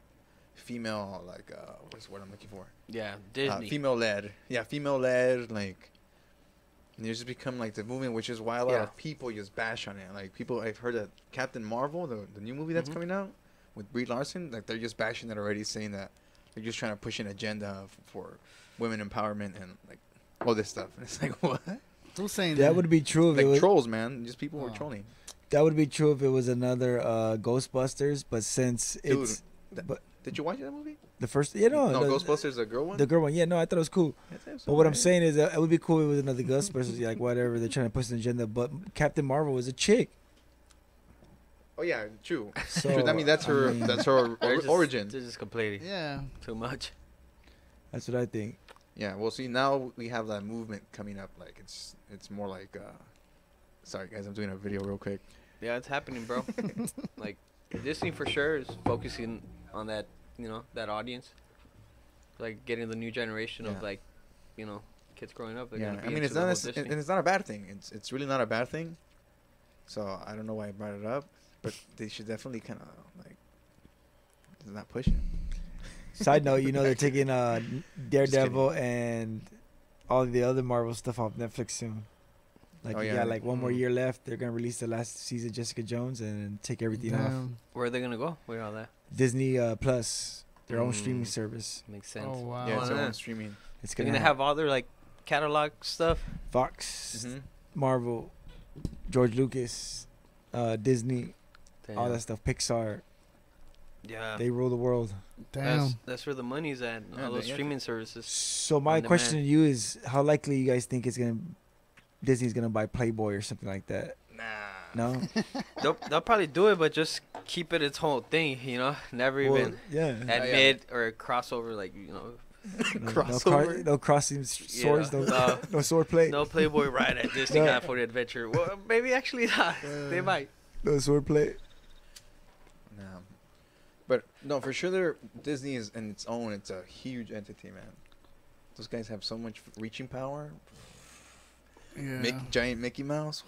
Speaker 1: female, like what's the word I'm looking for?
Speaker 3: yeah, Disney.
Speaker 1: Female led. Yeah, female led. Like, and it's just become like the movement, which is why a lot
Speaker 3: Yeah.
Speaker 1: of people just bash on it. Like people, I've heard that Captain Marvel, the new movie that's
Speaker 3: Mhm.
Speaker 1: coming out with Brie Larson, like they're just bashing it already, saying that they're just trying to push an agenda for women empowerment and like all this stuff. And it's like what?
Speaker 2: Who's saying
Speaker 4: That would be true if it
Speaker 1: Like
Speaker 4: was.
Speaker 1: trolls, man. Just people were
Speaker 2: Oh.
Speaker 1: trolling.
Speaker 4: That would be true if it was another Ghostbusters. But since
Speaker 1: Dude,
Speaker 4: it's
Speaker 1: that-
Speaker 4: but
Speaker 1: Did you watch that movie?
Speaker 4: The first, no,
Speaker 1: Ghostbusters, the girl one.
Speaker 4: the girl one. Yeah, no, I thought it was cool.
Speaker 1: That's
Speaker 4: But what I'm
Speaker 1: alright.
Speaker 4: saying is, it would be cool if it was another Ghostbusters, like whatever they're trying to push an agenda. But Captain Marvel was a chick,
Speaker 1: Oh yeah, true.
Speaker 4: so
Speaker 1: True. I mean, that's her. That's her
Speaker 3: They're just-
Speaker 1: origin.
Speaker 3: They're just completely
Speaker 2: Yeah.
Speaker 3: too much.
Speaker 4: That's what I think.
Speaker 1: Yeah. Well, see, now we have that movement coming up. Like it's more like. Sorry guys, I'm doing a video real quick.
Speaker 3: Yeah, it's happening, bro. Like Disney for sure is focusing on that, that audience. Like getting the new generation of
Speaker 1: Yeah.
Speaker 3: kids growing up. They're
Speaker 1: Yeah.
Speaker 3: gonna be
Speaker 1: I mean,
Speaker 3: into
Speaker 1: it's
Speaker 3: the
Speaker 1: not.
Speaker 3: whole
Speaker 1: And
Speaker 3: Disney.
Speaker 1: it's not a bad thing. It's really not a bad thing. So I don't know why I brought it up, but they should definitely kind of like. It's not pushing.
Speaker 4: Side note, they're taking Daredevil and all the other Marvel stuff off Netflix soon. Like
Speaker 1: Oh,
Speaker 4: you
Speaker 1: yeah.
Speaker 4: got like one more
Speaker 3: Mhm.
Speaker 4: year left. They're gonna release the last season of Jessica Jones and then take everything off.
Speaker 2: Damn.
Speaker 3: Where are they gonna go? Where all that
Speaker 4: Disney Plus, their own streaming
Speaker 3: Mm.
Speaker 4: service.
Speaker 3: makes sense.
Speaker 2: Oh wow.
Speaker 1: Yeah, it's
Speaker 3: Oh,
Speaker 1: their
Speaker 3: yeah.
Speaker 1: own streaming.
Speaker 4: It's
Speaker 3: They're
Speaker 4: gonna,
Speaker 3: gonna have all their like catalog stuff.
Speaker 4: Fox,
Speaker 1: Mhm.
Speaker 4: Marvel, George Lucas, Disney, all
Speaker 3: Damn.
Speaker 4: that stuff. Pixar,
Speaker 3: Yeah.
Speaker 4: they rule the world.
Speaker 2: Damn.
Speaker 3: That's where the money's at.
Speaker 1: Yeah,
Speaker 3: All those
Speaker 1: yeah.
Speaker 3: streaming services.
Speaker 4: So my
Speaker 3: On
Speaker 4: question to
Speaker 3: demand.
Speaker 4: you is, how likely you guys think Disney's gonna buy Playboy or something like that?
Speaker 1: Nah.
Speaker 4: No.
Speaker 3: They'll probably do it, but just keep it its whole thing. Never
Speaker 4: Well,
Speaker 3: even
Speaker 4: yeah.
Speaker 3: admit or crossover like
Speaker 1: Crossover.
Speaker 4: No crossing swords.
Speaker 3: Yeah.
Speaker 4: No, no sword play.
Speaker 3: no Playboy ride at Disney
Speaker 4: No.
Speaker 3: California Adventure. Well, maybe actually not. They might.
Speaker 4: No sword play.
Speaker 1: No. But no, for sure, Disney is in its own. It's a huge entity, man. Those guys have so much reaching power.
Speaker 2: Yeah.
Speaker 1: Giant Mickey Mouse.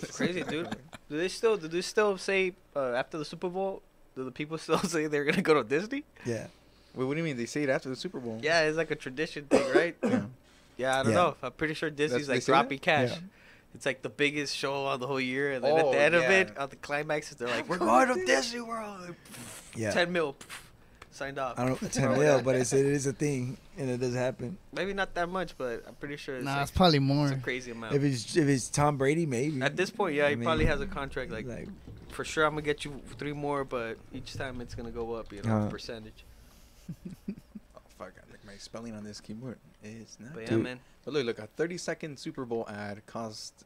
Speaker 3: That's crazy, dude. Do they still say after the Super Bowl? Do the people still say they're gonna go to Disney?
Speaker 4: Yeah.
Speaker 1: Wait, what do you mean? They say it after the Super Bowl?
Speaker 3: Yeah, it's like a tradition thing, right?
Speaker 1: Yeah.
Speaker 3: Yeah, I don't
Speaker 4: Yeah.
Speaker 3: know. I'm pretty sure Disney's
Speaker 1: They
Speaker 3: like
Speaker 1: say that?
Speaker 3: dropping cash.
Speaker 4: Yeah.
Speaker 3: It's like the biggest show of the whole year, and then
Speaker 1: Oh,
Speaker 3: at the end of
Speaker 1: yeah.
Speaker 3: it, at the climax, they're like, "We're going to Disney World." Like,
Speaker 4: Yeah.
Speaker 3: 10 mil signed off.
Speaker 4: I don't know 10 mil, but it is a thing, and it does happen.
Speaker 3: Maybe not that much, but I'm pretty sure it's,
Speaker 2: Nah,
Speaker 3: like,
Speaker 2: it's probably more.
Speaker 3: it's a crazy amount.
Speaker 4: If it's Tom Brady, maybe.
Speaker 3: At this point, yeah,
Speaker 4: I
Speaker 3: he
Speaker 4: mean,
Speaker 3: probably has a contract like,
Speaker 4: like
Speaker 3: for sure I'm gonna get you 3 more, but each time it's gonna go up, percentage.
Speaker 1: Oh fuck! Like my spelling on this keyboard is not.
Speaker 3: But yeah,
Speaker 4: Dude.
Speaker 3: man.
Speaker 1: But look, a 30-second Super Bowl ad cost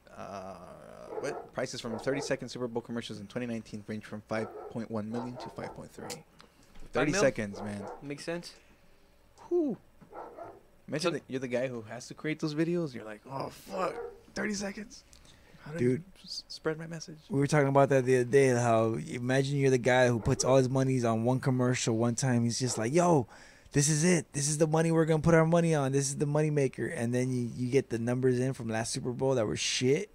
Speaker 1: what? Prices from 30-second Super Bowl commercials in 2019 range from 5.1 million to 5.3. 30
Speaker 3: mil?
Speaker 1: seconds, man.
Speaker 3: Makes sense.
Speaker 1: Whew. Imagine
Speaker 3: So-
Speaker 1: that you're the guy who has to create those videos. You're like, oh fuck, 30 seconds. How do
Speaker 4: Dude.
Speaker 1: I spread my message?
Speaker 4: we were talking about that the other day. How imagine you're the guy who puts all his monies on one commercial one time. He's just like, "Yo, this is it. This is the money we're gonna put our money on. This is the money maker." And then you get the numbers in from last Super Bowl that were shit,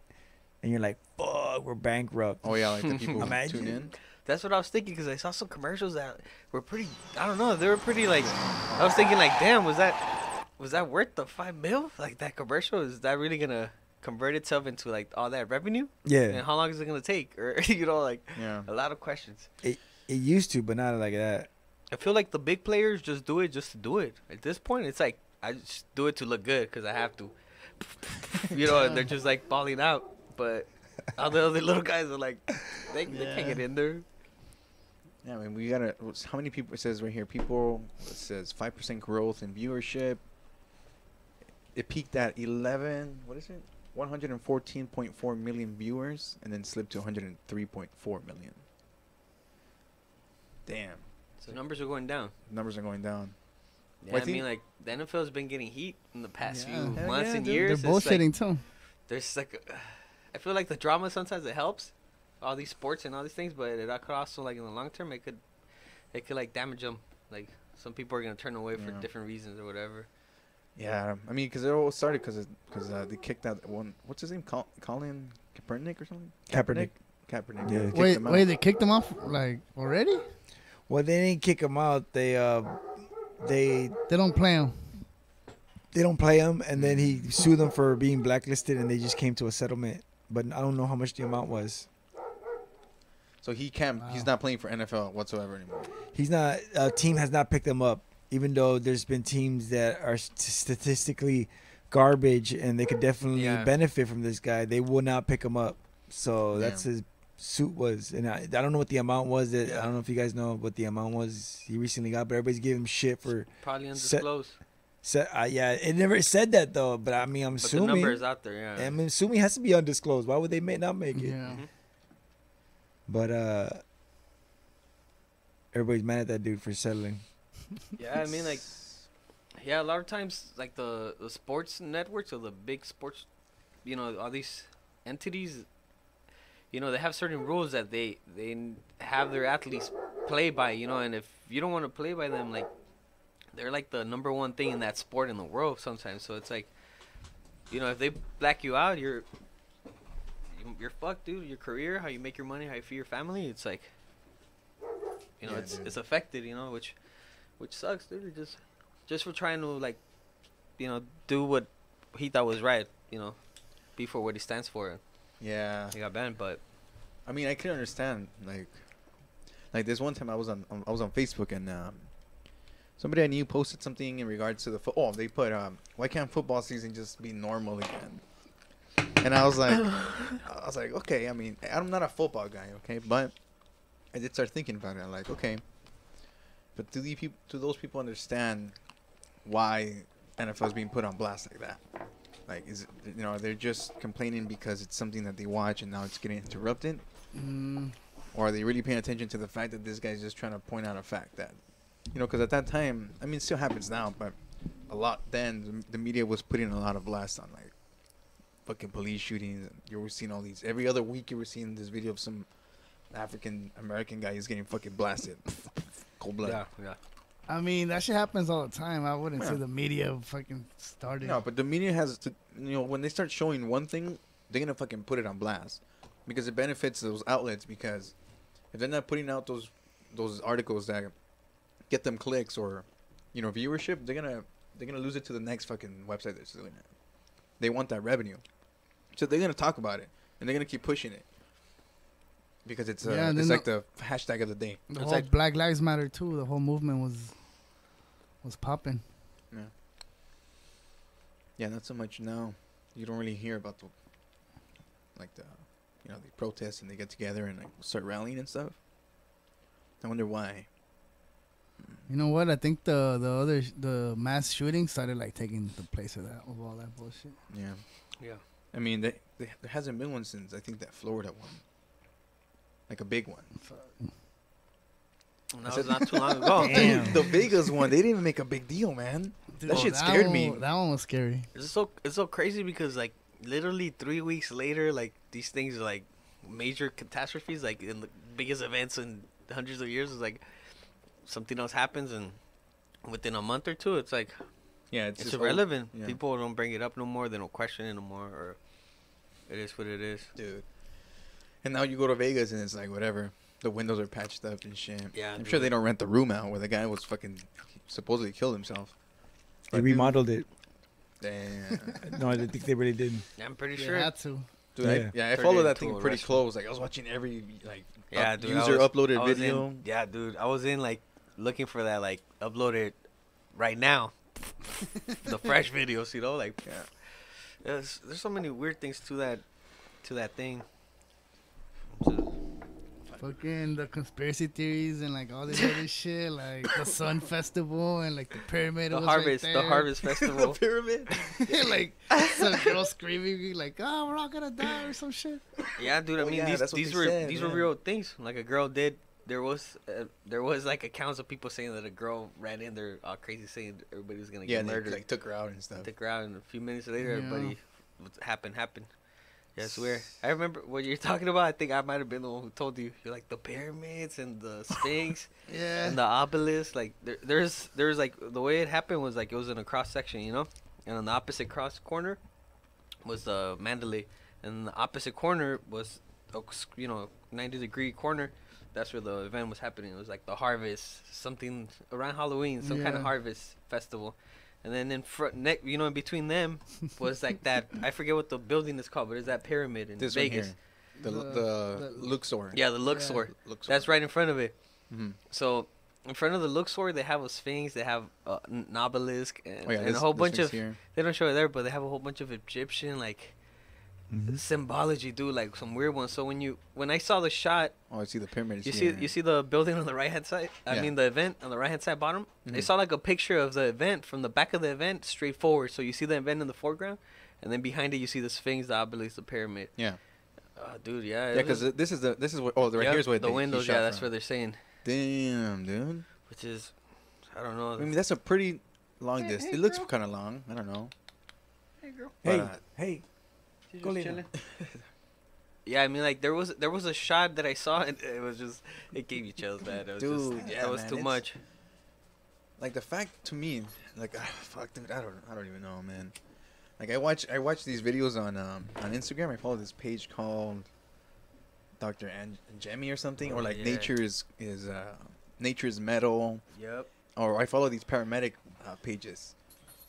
Speaker 4: and you're like, "Fuck, we're bankrupt."
Speaker 1: Oh yeah, like the people who
Speaker 4: Imagine.
Speaker 1: tune in.
Speaker 3: That's what I was thinking because I saw some commercials that were pretty. I don't know. They were pretty like. I was thinking like, damn, was that worth the 5 mil? Like that commercial, is that really gonna convert itself into like all that revenue? And
Speaker 4: Yeah,
Speaker 3: how long is it gonna take? Or like
Speaker 1: Yeah.
Speaker 3: a lot of questions.
Speaker 4: it used to, but not like that.
Speaker 3: I feel like the big players just do it just to do it. At this point, it's like I just do it to look good because I have to. And they're just like balling out. But all the other little guys are like, they can't get in there.
Speaker 1: Yeah, I mean, we gotta. How many people? It says right here. People. It says 5% growth in viewership. It peaked at 11. What is it? 114.4 million viewers, and then slipped to 103.4 million. Damn,
Speaker 3: So numbers are going down.
Speaker 1: numbers are going down.
Speaker 3: Yeah,
Speaker 1: Well, I
Speaker 3: I mean,
Speaker 1: think-
Speaker 3: like the NFL's been getting heat in the past
Speaker 2: Yeah.
Speaker 3: few
Speaker 1: Hell
Speaker 3: months
Speaker 1: yeah,
Speaker 3: and
Speaker 1: dude.
Speaker 3: years.
Speaker 2: They're
Speaker 3: It's like,
Speaker 2: bullshitting too.
Speaker 3: there's like, I feel like the drama sometimes it helps, all these sports and all these things, but it could also like in the long term it could like damage them. Like some people are gonna turn away for
Speaker 1: Yeah.
Speaker 3: different reasons or whatever.
Speaker 1: Yeah, I mean, because it all started because they kicked out one. What's his name? Colin Kaepernick or something?
Speaker 4: Kaepernick.
Speaker 1: Kaepernick.
Speaker 4: Yeah.
Speaker 1: they kicked
Speaker 2: Wait,
Speaker 1: him out.
Speaker 2: wait, they kicked him off like already?
Speaker 4: Well, they didn't kick him out. They
Speaker 2: They don't play him.
Speaker 4: don't play him, and then he sued them for being blacklisted, and they just came to a settlement. But I don't know how much the amount was.
Speaker 1: So he can't.
Speaker 2: Wow.
Speaker 1: He's not playing for NFL whatsoever anymore.
Speaker 4: He's not. A team has not picked him up, even though there's been teams that are statistically garbage, and they could definitely
Speaker 3: Yeah.
Speaker 4: benefit from this guy. They will not pick him up. So that's
Speaker 3: Yeah.
Speaker 4: his suit was, and I don't know what the amount was. That I don't know if you guys know what the amount was he recently got, but everybody's giving him shit for.
Speaker 3: Probably undisclosed.
Speaker 4: Yeah, it never said that though, but I mean, I'm
Speaker 3: But
Speaker 4: assuming
Speaker 3: the number is out there, yeah.
Speaker 4: I'm assuming it has to be undisclosed. Why would they not make it?
Speaker 2: Yeah.
Speaker 4: But everybody's mad at that dude for settling.
Speaker 3: Yeah, I mean, like, yeah, a lot of times, like, the sports networks or the big sports, you know, all these entities, you know, they have certain rules that they have their athletes play by, you know, and if you don't want to play by them, like, they're like the number one thing in that sport in the world sometimes. So it's like, you know, if they black you out, you're fucked, dude. Your career, how you make your money, how you feed your family, it's like, you know,
Speaker 1: Yeah,
Speaker 3: it's affected, you know, which sucks, dude. Just for trying to, like, you know, do what he thought was right, you know, be for what he stands for.
Speaker 1: Yeah.
Speaker 3: He got banned, but
Speaker 1: I mean, I can understand. Like this one time I was on Facebook and somebody I knew posted something in regards to they put why can't football season just be normal again? And I was like, okay. I mean, I'm not a football guy, okay, but I did start thinking about it. I'm like, okay, but do those people understand why NFL is being put on blast like that? Like, is it, you know, they're just complaining because it's something that they watch and now it's getting interrupted, or are they really paying attention to the fact that this guy's just trying to point out a fact that, you know, because at that time, I mean, it still happens now, but a lot then the media was putting a lot of blast on like fucking police shootings. And you were seeing all these every other week. You were seeing this video of some African American guy who's getting fucking blasted, cold blood.
Speaker 3: yeah.
Speaker 2: I mean, that shit happens all the time. I wouldn't say the media fucking started.
Speaker 1: No, but the media has to, you know, when they start showing one thing, they're gonna fucking put it on blast because it benefits those outlets. Because if they're not putting out those articles that get them clicks or, you know, viewership, they're gonna lose it to the next fucking website that's doing it. They want that revenue, so they're gonna talk about it and they're gonna keep pushing it because it's it's like the hashtag of the day.
Speaker 2: The
Speaker 3: It's
Speaker 2: whole
Speaker 3: like
Speaker 2: Black Lives Matter too. The whole movement was popping.
Speaker 1: Yeah, not so much now. You don't really hear about the you know, they protest and they get together and like start rallying and stuff. I wonder why.
Speaker 2: You know what? I think the mass shooting started like taking the place of all that bullshit.
Speaker 1: Yeah. I mean, there hasn't been one since I think that Florida one, like a big one.
Speaker 3: And that was not too long ago.
Speaker 1: Dude, the Vegas one, they didn't even make a big deal, man.
Speaker 2: Dude,
Speaker 1: That shit scared me.
Speaker 2: That one was scary.
Speaker 3: It's so crazy because like literally 3 weeks later, like these things are like major catastrophes, like in the biggest events in hundreds of years. Is like something else happens, and within a month or two, it's like it's
Speaker 1: just
Speaker 3: irrelevant.
Speaker 1: Yeah.
Speaker 3: People don't bring it up no more. They don't question it no more, or it is what it is.
Speaker 1: Dude. And now you go to Vegas and it's like whatever. The windows are patched up and shit.
Speaker 3: Yeah,
Speaker 1: I'm
Speaker 3: dude.
Speaker 1: sure they don't rent the room out where the guy was fucking supposedly killed himself.
Speaker 4: They
Speaker 1: But,
Speaker 4: remodeled it.
Speaker 1: Damn.
Speaker 4: No, I think they really did.
Speaker 3: I'm pretty
Speaker 2: You
Speaker 3: sure.
Speaker 2: had to.
Speaker 1: Dude,
Speaker 4: Yeah.
Speaker 1: I
Speaker 3: Turned
Speaker 1: follow
Speaker 3: it
Speaker 1: that
Speaker 3: into
Speaker 1: thing
Speaker 3: a
Speaker 1: pretty
Speaker 3: restaurant.
Speaker 1: close. Like I was watching every
Speaker 3: Yeah, dude.
Speaker 1: user uploaded video.
Speaker 3: Dude. I was in like looking for that like uploaded right now. The fresh videos, you know, like there's so many weird things to that thing.
Speaker 2: Fucking the conspiracy theories and like all this other shit, like the Sun Festival and like the pyramid.
Speaker 3: The
Speaker 2: was
Speaker 3: harvest,
Speaker 2: right
Speaker 3: the
Speaker 2: there.
Speaker 3: harvest festival.
Speaker 1: Pyramid.
Speaker 2: Like some girl screaming like, "Oh, we're all gonna die" or some shit.
Speaker 3: Yeah, dude. I
Speaker 1: Oh,
Speaker 3: mean,
Speaker 1: yeah, that's what
Speaker 3: these
Speaker 1: they
Speaker 3: were
Speaker 1: said,
Speaker 3: these were
Speaker 1: yeah.
Speaker 3: real things. Like a girl did. There was like accounts of people saying that a girl ran in there all crazy, saying everybody was gonna
Speaker 1: Yeah,
Speaker 3: get
Speaker 1: and they
Speaker 3: murdered.
Speaker 1: like took her out and stuff.
Speaker 3: Took her out, and a few minutes later,
Speaker 2: Yeah.
Speaker 3: everybody happened. Yeah, I swear. I remember what you're talking about. I think I might have been the one who told you. You're like the pyramids and the Sphinx
Speaker 2: Yeah.
Speaker 3: and the obelisk. Like there's like the way it happened was like it was in a cross section, you know, and on the opposite cross corner was the Mandalay, and the opposite corner was 90-degree corner. That's where the event was happening. It was like the harvest, something around Halloween, some kind of
Speaker 2: Yeah.
Speaker 3: harvest festival. And then in front, in between them was like that. I forget what the building is called, but it's that pyramid in
Speaker 1: This
Speaker 3: Vegas.
Speaker 1: one here. The
Speaker 2: The-
Speaker 1: Luxor.
Speaker 3: Yeah, the Luxor.
Speaker 1: Luxor.
Speaker 3: That's right in front of it.
Speaker 1: Mhm.
Speaker 3: So in front of the Luxor, they have a Sphinx, they have an obelisk, and,
Speaker 1: Oh yeah,
Speaker 3: and a whole bunch
Speaker 1: this
Speaker 3: of.
Speaker 1: here.
Speaker 3: They don't show it there, but they have a whole bunch of Egyptian symbology, dude. Like some weird ones. So when I saw the shot,
Speaker 1: Oh, I see the pyramids.
Speaker 3: you see the building on the right hand side. I
Speaker 1: Yeah.
Speaker 3: mean the event on the right hand side bottom. I
Speaker 1: Mhm.
Speaker 3: saw like a picture of the event from the back of the event straight forward. So you see the event in the foreground, and then behind it you see the Sphinx, the obelisk, the pyramid.
Speaker 1: Yeah.
Speaker 3: Dude, yeah.
Speaker 1: Yeah, because this is what. Oh, right
Speaker 3: Yep,
Speaker 1: here's where
Speaker 3: the
Speaker 1: he
Speaker 3: windows.
Speaker 1: shot
Speaker 3: Yeah, that's
Speaker 1: from.
Speaker 3: what they're saying.
Speaker 1: Damn, dude.
Speaker 3: Which is, I don't know.
Speaker 1: I mean, that's a pretty long distance. It looks kind of long. I don't know.
Speaker 2: Hey, girl.
Speaker 4: Hey,
Speaker 1: But,
Speaker 4: hey.
Speaker 2: She's
Speaker 4: Go
Speaker 2: just
Speaker 4: Lena.
Speaker 2: chilling.
Speaker 3: Yeah, I mean, like there was a shot that I saw, and it was just it gave you chills, man. It was
Speaker 1: Dude,
Speaker 3: just,
Speaker 1: yeah,
Speaker 3: that was
Speaker 1: man,
Speaker 3: too
Speaker 1: it's-
Speaker 3: much.
Speaker 1: Like the fact to me, like fuck, dude, I don't even know, man. Like I watch these videos on Instagram. I follow this page called Dr. Jemmy or something, or
Speaker 3: Oh,
Speaker 1: like
Speaker 3: yeah.
Speaker 1: Nature's Metal,
Speaker 3: Yep.
Speaker 1: or I follow these paramedic pages.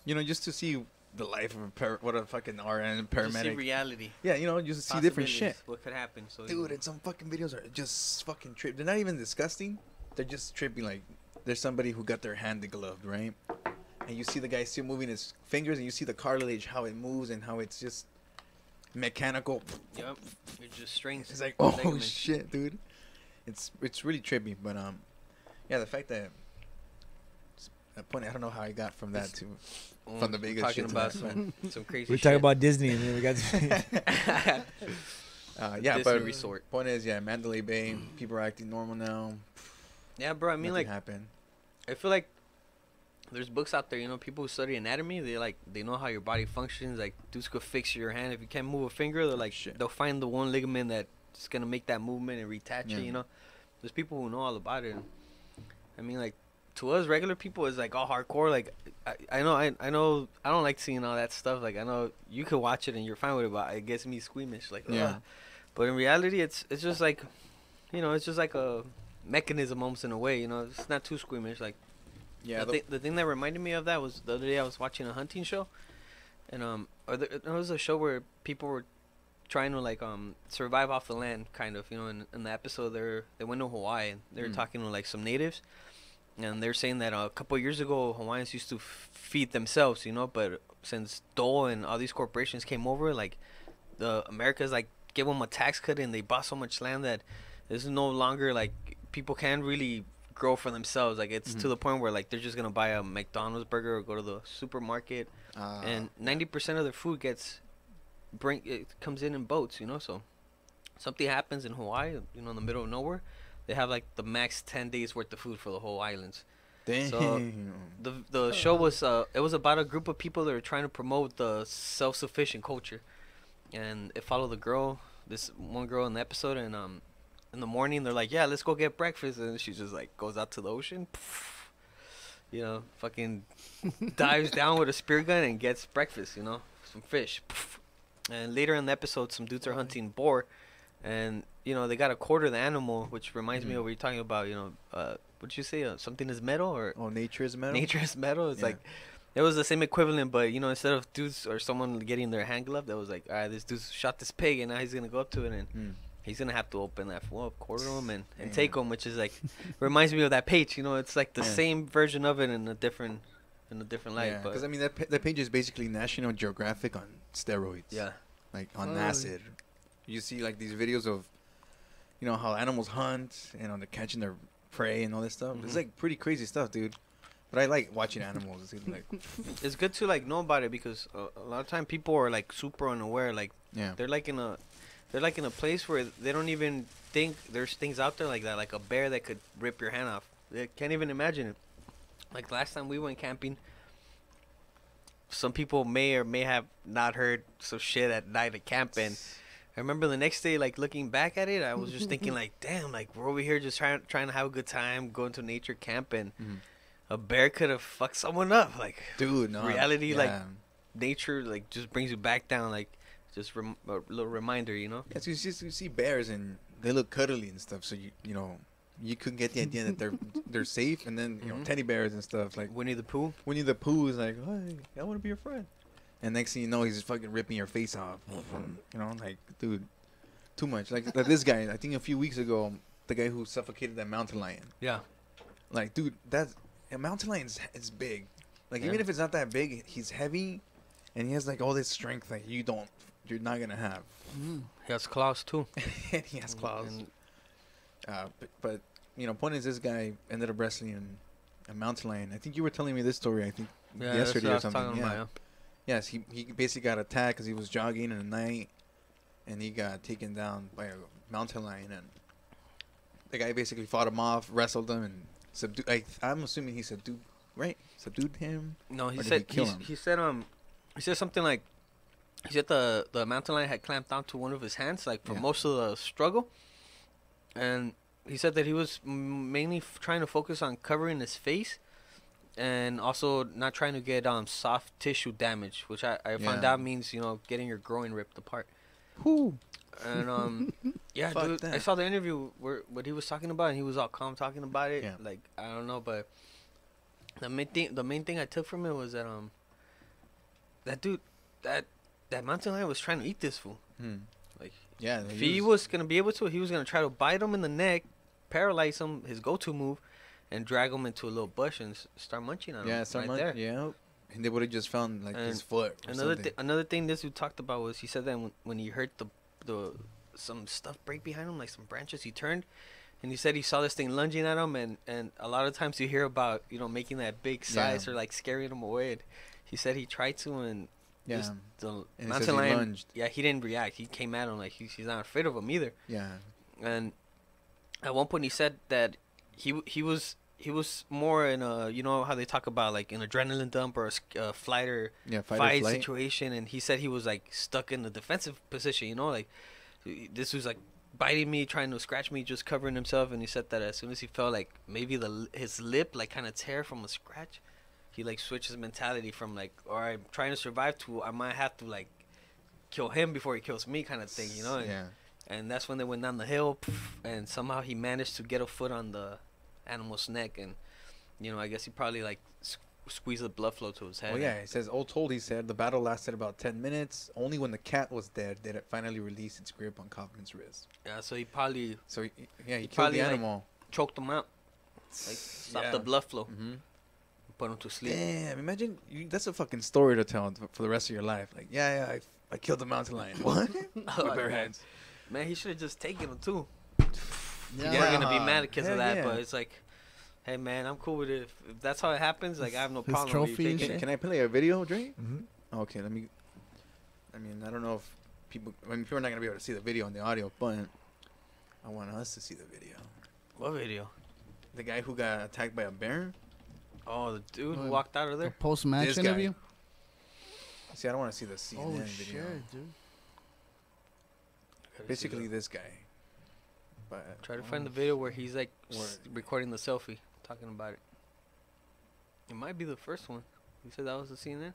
Speaker 1: You know, just to see the life of what a fucking RN
Speaker 3: Just see
Speaker 1: paramedic.
Speaker 3: reality.
Speaker 1: Yeah, you know, just to see different shit.
Speaker 3: Possibilities, What could happen? So
Speaker 1: Dude, and some fucking videos are just fucking trip. They're not even disgusting. They're just trippy. Like, there's somebody who got their hand gloved, right? And you see the guy still moving his fingers, and you see the cartilage, how it moves, and how it's just mechanical.
Speaker 3: Yep. It's just strings.
Speaker 1: It's like, oh
Speaker 3: ligaments.
Speaker 1: shit, dude. It's really trippy, but yeah, the fact that that point, I don't know how I got from that to from the
Speaker 3: We're
Speaker 1: Vegas
Speaker 3: talking
Speaker 1: shit to
Speaker 3: about
Speaker 1: that, but-
Speaker 3: some crazy.
Speaker 4: We're
Speaker 3: shit.
Speaker 4: talking about Disney, and then we got.
Speaker 1: yeah,
Speaker 3: Disney
Speaker 1: but
Speaker 3: resort.
Speaker 1: point is, yeah, Mandalay Bay, people are acting normal now.
Speaker 3: Yeah, bro. I mean,
Speaker 1: Nothing
Speaker 3: like,
Speaker 1: happened.
Speaker 3: I feel like there's books out there. You know, people who study anatomy. They know how your body functions. Like, dudes could fix your hand if you can't move a finger. They're like,
Speaker 1: Shit.
Speaker 3: they'll find the one ligament that's gonna make that movement and reattach
Speaker 1: Yeah.
Speaker 3: it. You know, there's people who know all about it. I mean, like, to us regular people, it's like all hardcore. Like, I know I don't like seeing all that stuff. Like, I know you could watch it and you're fine with it, but it gets me squeamish. Like,
Speaker 1: Yeah.
Speaker 3: ugh. But in reality, it's just like, you know, it's just like a mechanism almost in a way. You know, it's not too squeamish. Like,
Speaker 1: Yeah,
Speaker 3: the thing that reminded me of that was the other day I was watching a hunting show, and there was a show where people were trying to like survive off the land, kind of. You know, in the episode they went to Hawaii and they were talking to like some natives, and they're saying that a couple of years ago Hawaiians used to feed themselves, you know, but since Dole and all these corporations came over, like the Americas like give them a tax cut and they bought so much land that this is no longer like people can't really grow for themselves. Like it's to the point where like they're just gonna buy a McDonald's burger or go to the supermarket, and 90% of their food it comes in boats, you know. So something happens in Hawaii, you know, in the middle of nowhere, they have like the max 10 days worth of food for the whole islands.
Speaker 1: damn.
Speaker 3: So the show was it was about a group of people that were trying to promote the self-sufficient culture, and it followed this one girl in the episode, and in the morning they're like, yeah, let's go get breakfast, and she just like goes out to the ocean, you know, fucking dives down with a spear gun and gets breakfast, you know, some fish. And later in the episode, some dudes are hunting boar, and you know they got to quarter the animal, which reminds me of what you're talking about. You know, what'd you say? Something is metal or
Speaker 1: Oh, nature is metal.
Speaker 3: nature is metal. It's
Speaker 1: Yeah.
Speaker 3: like it was the same equivalent, but you know, instead of dudes or someone getting their hand gloved, that was like, all right, this dude shot this pig, and now he's gonna go up to it and he's gonna have to open that fool up, quarter him, and take him, which is like reminds me of that page. You know, it's like the
Speaker 1: Yeah.
Speaker 3: same version of it in a different light.
Speaker 1: Yeah,
Speaker 3: but
Speaker 1: because I mean that page is basically National Geographic on steroids.
Speaker 3: yeah,
Speaker 1: Like on
Speaker 2: Fuck.
Speaker 1: acid. You see like these videos of, you know, how animals hunt and they're catching their prey and all this stuff. It's
Speaker 3: Mhm.
Speaker 1: like pretty crazy stuff, dude. But I like watching animals. It's like,
Speaker 3: it's good to like know about it because a lot of time people are like super unaware. Like
Speaker 1: yeah.
Speaker 3: they're like in a place where they don't even think there's things out there like that, like a bear that could rip your hand off. They can't even imagine it. Like last time we went camping, some people may or may have not heard some shit at night at camp, and I remember the next day, like looking back at it, I was just thinking like, damn, like we're over here just trying to have a good time, going to nature camp, and a bear could have fucked someone up. Like,
Speaker 1: Dude, no.
Speaker 3: reality, like,
Speaker 1: yeah.
Speaker 3: nature, like just brings you back down, like just a little reminder, you know.
Speaker 1: Yeah, so you see bears and they look cuddly and stuff. So you know you could get the idea that they're safe. And then you know teddy bears and stuff like
Speaker 3: Winnie the Pooh.
Speaker 1: Winnie the Pooh is like, hey, I want to be your friend. And next thing you know, he's just fucking ripping your face off. You know, like, dude, too much. Like this guy, I think a few weeks ago, the guy who suffocated that mountain lion.
Speaker 3: Yeah.
Speaker 1: Like, dude, a mountain lion is big. Like,
Speaker 3: Yeah.
Speaker 1: even if it's not that big, he's heavy, and he has like all this strength that you you're not gonna have.
Speaker 2: Mm.
Speaker 3: He has claws too.
Speaker 1: And he has claws.
Speaker 3: And
Speaker 1: But you know, point is, this guy ended up wrestling a mountain lion. I think you were telling me this story. I think
Speaker 3: yeah,
Speaker 1: yesterday or
Speaker 3: that's what I was
Speaker 1: something.
Speaker 3: talking
Speaker 1: Yeah.
Speaker 3: about,
Speaker 1: Yes, he basically got attacked because he was jogging in the night, and he got taken down by a mountain lion, and the guy basically fought him off, wrestled him, and subdued. I'm assuming he subdued him.
Speaker 3: No, he
Speaker 1: Or did
Speaker 3: said
Speaker 1: he kill him?
Speaker 3: he said something like he said the mountain lion had clamped down to one of his hands like for
Speaker 1: Yeah.
Speaker 3: most of the struggle, and he said that he was mainly trying to focus on covering his face, and also not trying to get soft tissue damage, which I found
Speaker 1: Yeah.
Speaker 3: out means getting your groin ripped apart.
Speaker 1: Whoo!
Speaker 3: And yeah,
Speaker 1: Fuck
Speaker 3: dude, I
Speaker 1: that.
Speaker 3: saw the interview where what he was talking about, and he was all calm talking about it.
Speaker 1: Yeah.
Speaker 3: Like I don't know, but the main thing I took from it was that that dude that mountain lion was trying to eat this fool. Like
Speaker 1: Yeah,
Speaker 3: if he was gonna be able to, he was gonna try to bite him in the neck, paralyze him, his go-to move, and drag him into a little bush and start munching on him.
Speaker 1: Yeah, someone.
Speaker 3: right there.
Speaker 1: Yeah, and they would have just found like his
Speaker 3: And
Speaker 1: foot. Or something.
Speaker 3: Another thing this dude talked about was he said that when he heard the some stuff break behind him, like some branches, he turned, and he said he saw this thing lunging at him, and a lot of times you hear about making that big size
Speaker 1: Yeah.
Speaker 3: or like scaring him away. And he said he tried to, and
Speaker 1: Yeah,
Speaker 3: just the
Speaker 1: and it says
Speaker 3: mountain
Speaker 1: he
Speaker 3: lion,
Speaker 1: lunged.
Speaker 3: yeah, he didn't react. He came at him like he's not afraid of him either.
Speaker 1: Yeah,
Speaker 3: And at one point he said that he was more in a how they talk about like an adrenaline dump or a flight or
Speaker 1: yeah.
Speaker 3: fight
Speaker 1: Or flight.
Speaker 3: situation, and he said he was like stuck in the defensive position, like this was like biting me, trying to scratch me, just covering himself. And he said that as soon as he felt like maybe his lip like kind of tear from a scratch, he like switched his mentality from like, all right, I'm trying to survive to I might have to like kill him before he kills me kind of thing, and,
Speaker 1: Yeah,
Speaker 3: and that's when they went down the hill, and somehow he managed to get a foot on the animal's neck, and I guess he probably like squeezed the blood flow to his head.
Speaker 1: well, yeah. It says, all told, he said the battle lasted about 10 minutes. Only when the cat was dead did it finally release its grip on Kaufman's wrist.
Speaker 3: Yeah, so he probably
Speaker 1: So he killed
Speaker 3: probably,
Speaker 1: the
Speaker 3: like,
Speaker 1: animal.
Speaker 3: choked him out, like stopped
Speaker 1: Yeah.
Speaker 3: the blood flow,
Speaker 1: Mm-hmm.
Speaker 3: put him to sleep.
Speaker 1: Damn, imagine that's a fucking story to tell for the rest of your life. Like, I killed the mountain lion. What? With bare hands.
Speaker 3: Man, he should have just taken him too.
Speaker 2: Yeah.
Speaker 3: We're gonna be mad because of
Speaker 1: Hell
Speaker 3: that,
Speaker 1: yeah.
Speaker 3: but it's like, hey man, I'm cool with it. If that's how it happens, like I have no
Speaker 2: His
Speaker 3: problem with you
Speaker 2: trophy and
Speaker 3: taking it.
Speaker 1: Can I play a video, Dre?
Speaker 4: Mm-hmm.
Speaker 1: Okay, let me. I mean, I don't know if people. I mean, people are not gonna be able to see the video on the audio, but I want us to see the video.
Speaker 3: What video?
Speaker 1: The guy who got attacked by a bear.
Speaker 3: Oh, the dude who
Speaker 2: What?
Speaker 3: walked out of
Speaker 2: The
Speaker 3: there.
Speaker 2: post-match
Speaker 1: This guy.
Speaker 2: interview.
Speaker 1: See, I don't want to see the CNN
Speaker 2: Oh
Speaker 1: video.
Speaker 2: shit, dude.
Speaker 1: Basically, this guy. But
Speaker 3: Try to find the video where he's like
Speaker 1: Where-
Speaker 3: recording the selfie, talking about it. It might be the first one. You said that was the CNN.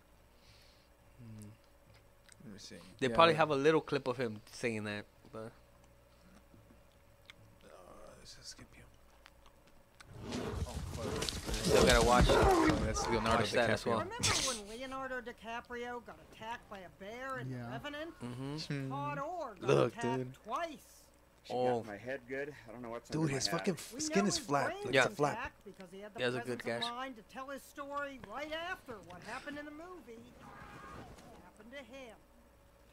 Speaker 1: Let me see.
Speaker 3: They
Speaker 1: Yeah,
Speaker 3: probably have a little clip of him saying that, but
Speaker 1: Let's just skip you. Oh, fuck.
Speaker 3: still gotta watch.
Speaker 1: Oh, that's Leonardo
Speaker 3: Watch that as
Speaker 1: DiCaprio.
Speaker 3: well.
Speaker 5: Remember when Leonardo DiCaprio got attacked by a bear in
Speaker 2: Yeah.
Speaker 5: The Revenant?
Speaker 3: Mm-hmm.
Speaker 5: Todd Orr got
Speaker 1: Look,
Speaker 5: attacked
Speaker 1: dude.
Speaker 5: twice.
Speaker 6: She
Speaker 3: Oh.
Speaker 6: got my head good. I don't know what's
Speaker 1: Dude,
Speaker 6: under
Speaker 1: his
Speaker 6: my hat.
Speaker 1: fucking
Speaker 5: We
Speaker 1: skin
Speaker 5: know
Speaker 1: is
Speaker 5: his
Speaker 1: flat.
Speaker 5: brain
Speaker 1: Like
Speaker 3: Yeah.
Speaker 1: it's a flap.
Speaker 5: intact because he had the
Speaker 3: He has a good
Speaker 5: presence of
Speaker 3: gash.
Speaker 5: mind to tell his story right after what happened in the movie happened to him.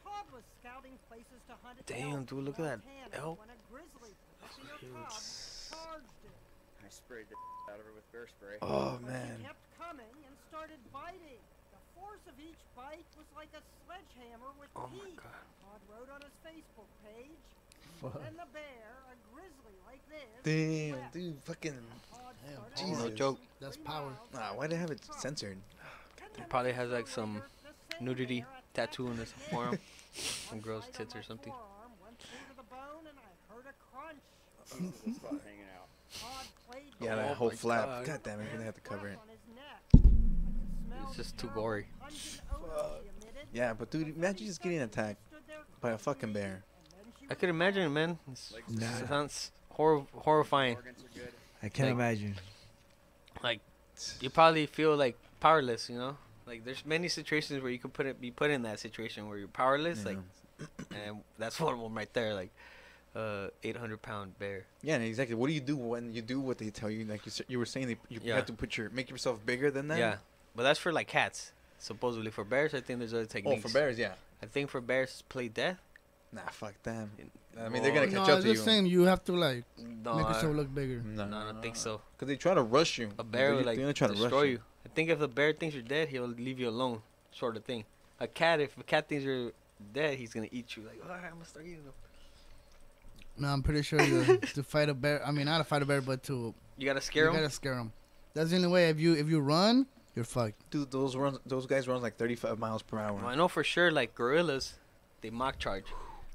Speaker 5: Todd was scouting places to hunt
Speaker 3: Damn,
Speaker 5: elk
Speaker 3: dude, look
Speaker 5: in
Speaker 3: at that
Speaker 5: Montana
Speaker 3: elk.
Speaker 5: when a grizzly possessing a
Speaker 3: Huge.
Speaker 5: cub charged him.
Speaker 6: I sprayed the out of her with bear spray.
Speaker 1: Oh
Speaker 5: But
Speaker 1: man.
Speaker 5: he kept coming and started biting. The force of each bite was like a sledgehammer with
Speaker 3: Oh my
Speaker 5: teeth.
Speaker 3: god.
Speaker 5: Todd wrote on his Facebook page,
Speaker 2: Fuck.
Speaker 5: and the bear, a grizzly like this,
Speaker 1: Damn,
Speaker 5: left.
Speaker 1: dude, fucking.
Speaker 5: Todd
Speaker 2: Damn,
Speaker 5: started
Speaker 1: Jesus.
Speaker 3: No
Speaker 5: walking
Speaker 3: joke.
Speaker 5: 3
Speaker 2: That's power.
Speaker 5: miles
Speaker 1: Nah,
Speaker 5: from
Speaker 1: why they have it
Speaker 5: the truck.
Speaker 1: censored?
Speaker 5: 10
Speaker 3: He probably has like
Speaker 5: minutes
Speaker 3: some
Speaker 5: later, the same
Speaker 3: nudity
Speaker 5: bear attacked
Speaker 3: tattoo on
Speaker 5: him
Speaker 3: his
Speaker 5: again.
Speaker 3: forearm.
Speaker 5: One
Speaker 3: girl's
Speaker 5: bite on
Speaker 3: tits or
Speaker 5: my
Speaker 3: something.
Speaker 5: forearm went through to the bone, and I heard a crunch.
Speaker 6: This spot hanging out.
Speaker 5: Todd played
Speaker 1: Yeah,
Speaker 3: Oh
Speaker 1: that
Speaker 3: my
Speaker 1: whole flap.
Speaker 3: God.
Speaker 1: God damn it, we're gonna have to cover it.
Speaker 5: on his neck. I could smell
Speaker 3: It's just
Speaker 5: the
Speaker 3: too
Speaker 5: terrible
Speaker 3: gory.
Speaker 5: pungent odor he emitted.
Speaker 1: Yeah, but dude, imagine just getting attacked by a fucking bear.
Speaker 3: I could imagine it, man.
Speaker 6: Like,
Speaker 3: It sounds horrifying.
Speaker 6: organs are good.
Speaker 4: I can't
Speaker 3: Like-
Speaker 4: imagine.
Speaker 3: Like you probably feel like powerless, Like there's many situations where you could be put in that situation where you're powerless, like, and that's one of them right there, like, 800-pound bear.
Speaker 1: Yeah, exactly. What do you do when you do what they tell you? Like you were saying, you
Speaker 3: Yeah.
Speaker 1: have to make yourself bigger than that.
Speaker 3: Yeah, but that's for like cats. supposedly for bears. I think there's other
Speaker 1: Oh,
Speaker 3: techniques.
Speaker 1: for bears, yeah.
Speaker 3: I think for bears, play dead.
Speaker 1: Nah, fuck them. I mean,
Speaker 3: Well,
Speaker 1: they're gonna catch
Speaker 2: No,
Speaker 1: up
Speaker 2: it's
Speaker 1: to
Speaker 2: the
Speaker 1: you.
Speaker 2: same. You have to like
Speaker 3: No,
Speaker 2: make yourself look bigger.
Speaker 1: No,
Speaker 3: no, I don't think so.
Speaker 1: Cause they try to rush you.
Speaker 3: A bear will like
Speaker 1: they're gonna try to rush
Speaker 3: destroy you. I think if the bear thinks you're dead, he'll leave you alone, sort of thing. A cat, if a cat thinks you're dead, he's gonna eat you. Like, all right, I'm gonna start eating them.
Speaker 2: No, I'm pretty sure to fight a bear. I mean, not to fight a bear, but to
Speaker 3: You gotta scare
Speaker 2: you
Speaker 3: him.
Speaker 2: gotta scare them. That's the only way. If you run, you're fucked.
Speaker 1: Dude, those guys run like 35 miles per hour.
Speaker 3: Well, I know for sure, like gorillas, they mock charge.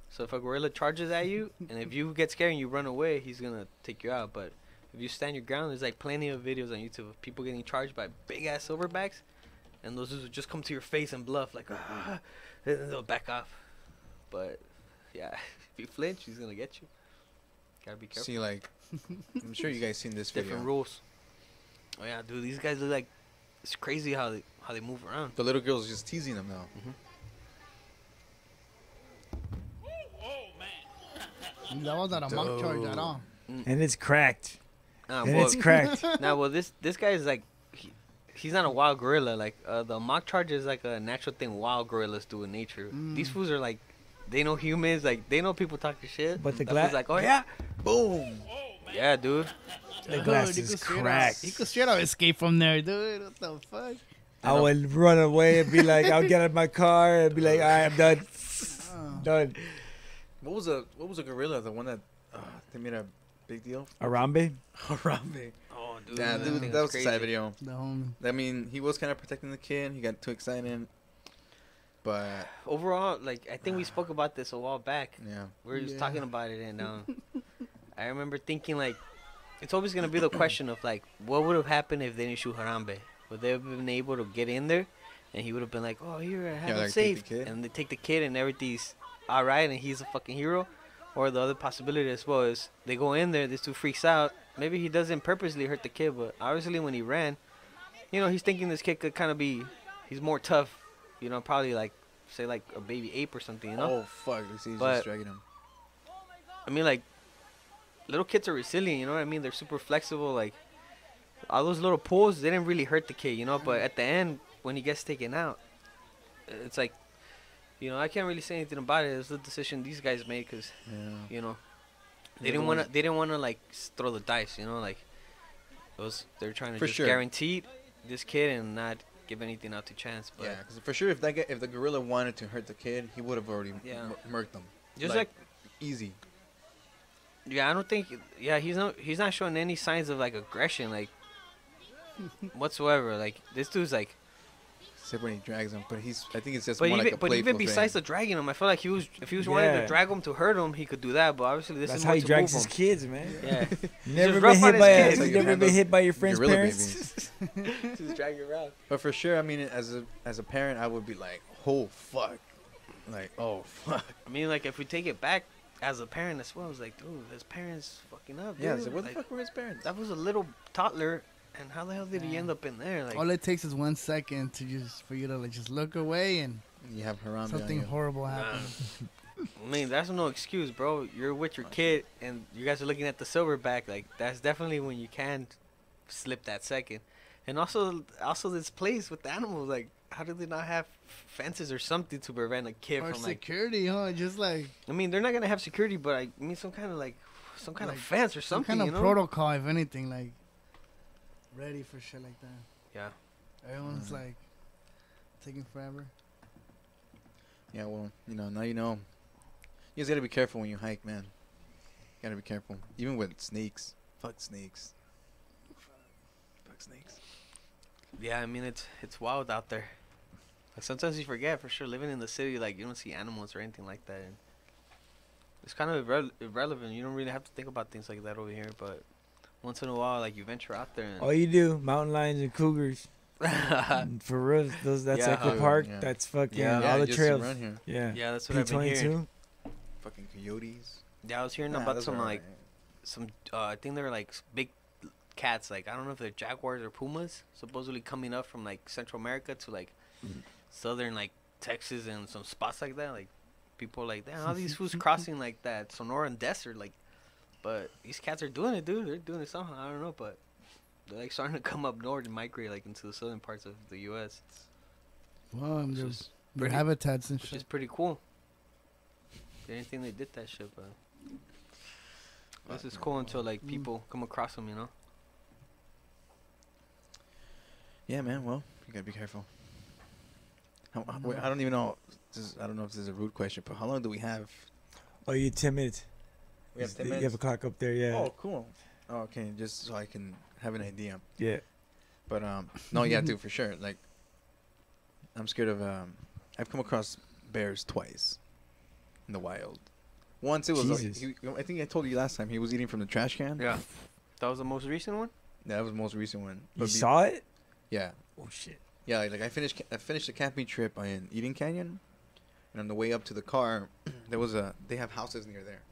Speaker 3: So if a gorilla charges at you, and if you get scared and you run away, he's gonna take you out. But if you stand your ground, there's like plenty of videos on YouTube of people getting charged by big ass silverbacks, and those dudes will just come to your face and bluff like, and then they'll back off. But yeah, if you flinch, he's gonna get you. Gotta be careful.
Speaker 1: See, like, I'm sure you guys seen this video.
Speaker 3: Different rules. Oh yeah, dude, these guys look like it's crazy how they move around.
Speaker 1: The little girl's just teasing them now.
Speaker 2: That was not a mock charge at all.
Speaker 4: And it's cracked.
Speaker 3: Nah,
Speaker 4: And
Speaker 3: well,
Speaker 4: it's cracked.
Speaker 3: well, this guy is like, he's not a wild gorilla. Like the mock charge is like a natural thing wild gorillas do in nature. These fools are like, they know humans, like they know people talking shit.
Speaker 4: But the
Speaker 3: That fool's
Speaker 4: glass,
Speaker 3: like, oh yeah,
Speaker 1: Boom.
Speaker 3: yeah, dude.
Speaker 4: the glass
Speaker 2: Dude,
Speaker 4: is
Speaker 2: you could straight
Speaker 4: cracked.
Speaker 2: You could straight out escape from there, dude. What the fuck?
Speaker 4: I would run away and be like, I'll get out of my car and be like, all right, I'm done. Done.
Speaker 1: What was a gorilla? The one that they made a big deal.
Speaker 4: Arambe?
Speaker 1: Harambe.
Speaker 3: Oh, dude.
Speaker 1: Yeah,
Speaker 3: that
Speaker 1: dude,
Speaker 3: thing
Speaker 1: that
Speaker 3: was
Speaker 1: was a sad
Speaker 3: crazy.
Speaker 1: video.
Speaker 2: The homie.
Speaker 1: I mean, he was kind of protecting the kid. He got too excited. But
Speaker 3: Overall, like I think we spoke about this a while back.
Speaker 1: yeah,
Speaker 3: We were just
Speaker 2: Yeah.
Speaker 3: talking about it, and I remember thinking like, it's always gonna be the question of like, what would have happened if they didn't shoot Harambe? Would they have been able to get in there, and he would have been like, oh, here, I have him
Speaker 1: like, take
Speaker 3: safe,
Speaker 1: the kid.
Speaker 3: and they take the kid, and everything's all right, and he's a fucking hero. Or the other possibility as well is they go in there, this dude freaks out. Maybe he doesn't purposely hurt the kid, but obviously when he ran, you know, he's thinking this kid could kind of be, he's more tough, you know, probably like, say like a baby ape or something, you know?
Speaker 1: Oh fuck! You see, he's
Speaker 3: But-
Speaker 1: just dragging him.
Speaker 3: I mean, like, little kids are resilient, you know what I mean? They're super flexible. Like, all those little pulls, they didn't really hurt the kid, you know? But at the end, when he gets taken out, it's like, you know, I can't really say anything about it. It was the decision these guys made because,
Speaker 1: Yeah.
Speaker 3: you know, they
Speaker 1: Yeah,
Speaker 3: didn't
Speaker 1: the
Speaker 3: want to.
Speaker 1: ones-
Speaker 3: They didn't want to like throw the dice, you know, like they're trying to
Speaker 1: For
Speaker 3: just
Speaker 1: sure.
Speaker 3: guarantee this kid and not give anything out to chance. But
Speaker 1: Yeah, because for sure, if the gorilla wanted to hurt the kid, he would have already
Speaker 3: Yeah.
Speaker 1: murked them.
Speaker 3: just like
Speaker 1: easy.
Speaker 3: yeah, I don't think. Yeah, he's not showing any signs of like aggression, like whatsoever. Like this dude's like.
Speaker 1: Except when he drags him, but I think it's just
Speaker 3: But
Speaker 1: more
Speaker 3: even
Speaker 1: like a
Speaker 3: but
Speaker 1: playful
Speaker 3: even besides
Speaker 1: thing.
Speaker 3: the dragging him, I feel like if he was wanting
Speaker 4: Yeah.
Speaker 3: to drag him to hurt him, he could do that. But obviously this
Speaker 4: That's
Speaker 3: is
Speaker 4: how
Speaker 3: more
Speaker 4: he
Speaker 3: to
Speaker 4: drags
Speaker 3: move
Speaker 4: his
Speaker 3: him.
Speaker 4: kids, man.
Speaker 3: Yeah,
Speaker 4: You never
Speaker 3: rough
Speaker 4: been
Speaker 3: on
Speaker 4: hit by
Speaker 3: his kids.
Speaker 1: Like
Speaker 4: you never
Speaker 1: handle
Speaker 4: been hit by your friend's
Speaker 1: gorilla
Speaker 4: parents?
Speaker 3: just drag you around.
Speaker 1: But for sure, I mean, as a parent, I would be like, oh fuck, like oh fuck.
Speaker 3: I mean, like if we take it back as a parent as well, it's like, dude, his parents fucking up.
Speaker 1: Yeah,
Speaker 3: dude.
Speaker 1: so what the
Speaker 3: Like,
Speaker 1: fuck were his parents?
Speaker 3: That was a little toddler, and how the hell did he end up in there? Like,
Speaker 2: All it takes is 1 second for you to like just look away and
Speaker 1: You have Harambe.
Speaker 2: something
Speaker 1: on you.
Speaker 2: horrible happens.
Speaker 3: I mean, that's no excuse, bro. You're with your kid, and you guys are looking at the silverback. Like, that's definitely when you can slip that second. And also this place with the animals, like, how do they not have fences or something to prevent a kid
Speaker 2: Or
Speaker 3: from like?
Speaker 2: security, huh? Just like
Speaker 3: I mean, they're not gonna have security, but I mean some kind of like fence or
Speaker 2: some
Speaker 3: something.
Speaker 2: kind of
Speaker 3: you know?
Speaker 2: protocol, if anything, like ready for shit like that.
Speaker 3: Yeah.
Speaker 2: Everyone's like taking forever.
Speaker 1: Yeah, well, now you know. You just gotta be careful when you hike, man. You gotta be careful, even with snakes. Fuck snakes. Fuck snakes.
Speaker 3: Yeah, I mean it's wild out there. Like sometimes you forget for sure. Living in the city, like you don't see animals or anything like that. And it's kind of irrelevant. You don't really have to think about things like that over here. But once in a while, like you venture out there. And
Speaker 4: All you do, mountain lions and cougars. For real, that's
Speaker 3: Yeah.
Speaker 4: Echo Park.
Speaker 1: Yeah.
Speaker 4: That's fucking
Speaker 3: Yeah,
Speaker 4: all the
Speaker 1: just
Speaker 4: trails.
Speaker 1: around here.
Speaker 4: Yeah.
Speaker 3: yeah, that's what I've been hearing.
Speaker 4: P22.
Speaker 1: Fucking coyotes.
Speaker 3: Yeah, I was hearing
Speaker 1: Nah,
Speaker 3: about
Speaker 1: those
Speaker 3: some
Speaker 1: are
Speaker 3: like
Speaker 1: alright.
Speaker 3: some. I think they're like big cats. Like I don't know if they're jaguars or pumas. Supposedly coming up from like Central America to like southern like Texas and some spots like that. Like people are like, damn, how these fools crossing like that Sonoran desert? Like, but these cats are doing it, dude. They're doing it somehow. I don't know, but they're like starting to come up north and migrate like into the southern parts of the U.S.
Speaker 2: Well,
Speaker 3: Which
Speaker 2: their
Speaker 3: is pretty,
Speaker 2: habitats and
Speaker 3: which
Speaker 2: shit.
Speaker 3: is pretty cool. Didn't think they did that shit, but this is cool until like people come across them, you know.
Speaker 1: Yeah, man. Well, you gotta be careful. Wait, I don't even know. I don't know if this is a rude question, but how long do we have?
Speaker 4: Oh, you 10 minutes.
Speaker 1: We have 10
Speaker 4: You
Speaker 1: minutes.
Speaker 4: have a clock up there, yeah.
Speaker 1: Oh, cool. Oh, okay, just so I can have an idea.
Speaker 4: Yeah.
Speaker 1: But no, yeah, dude, for sure. Like, I'm scared of. I've come across bears twice in the wild. Once it was.
Speaker 4: Jesus.
Speaker 1: I think I told you last time he was eating from the trash can.
Speaker 3: Yeah, that was the most recent one.
Speaker 1: That was the most recent one.
Speaker 4: You
Speaker 1: But
Speaker 4: saw it?
Speaker 1: Yeah,
Speaker 4: Oh, shit.
Speaker 1: yeah. Like I finished the camping trip in Eden Canyon, and on the way up to the car, they have houses near there,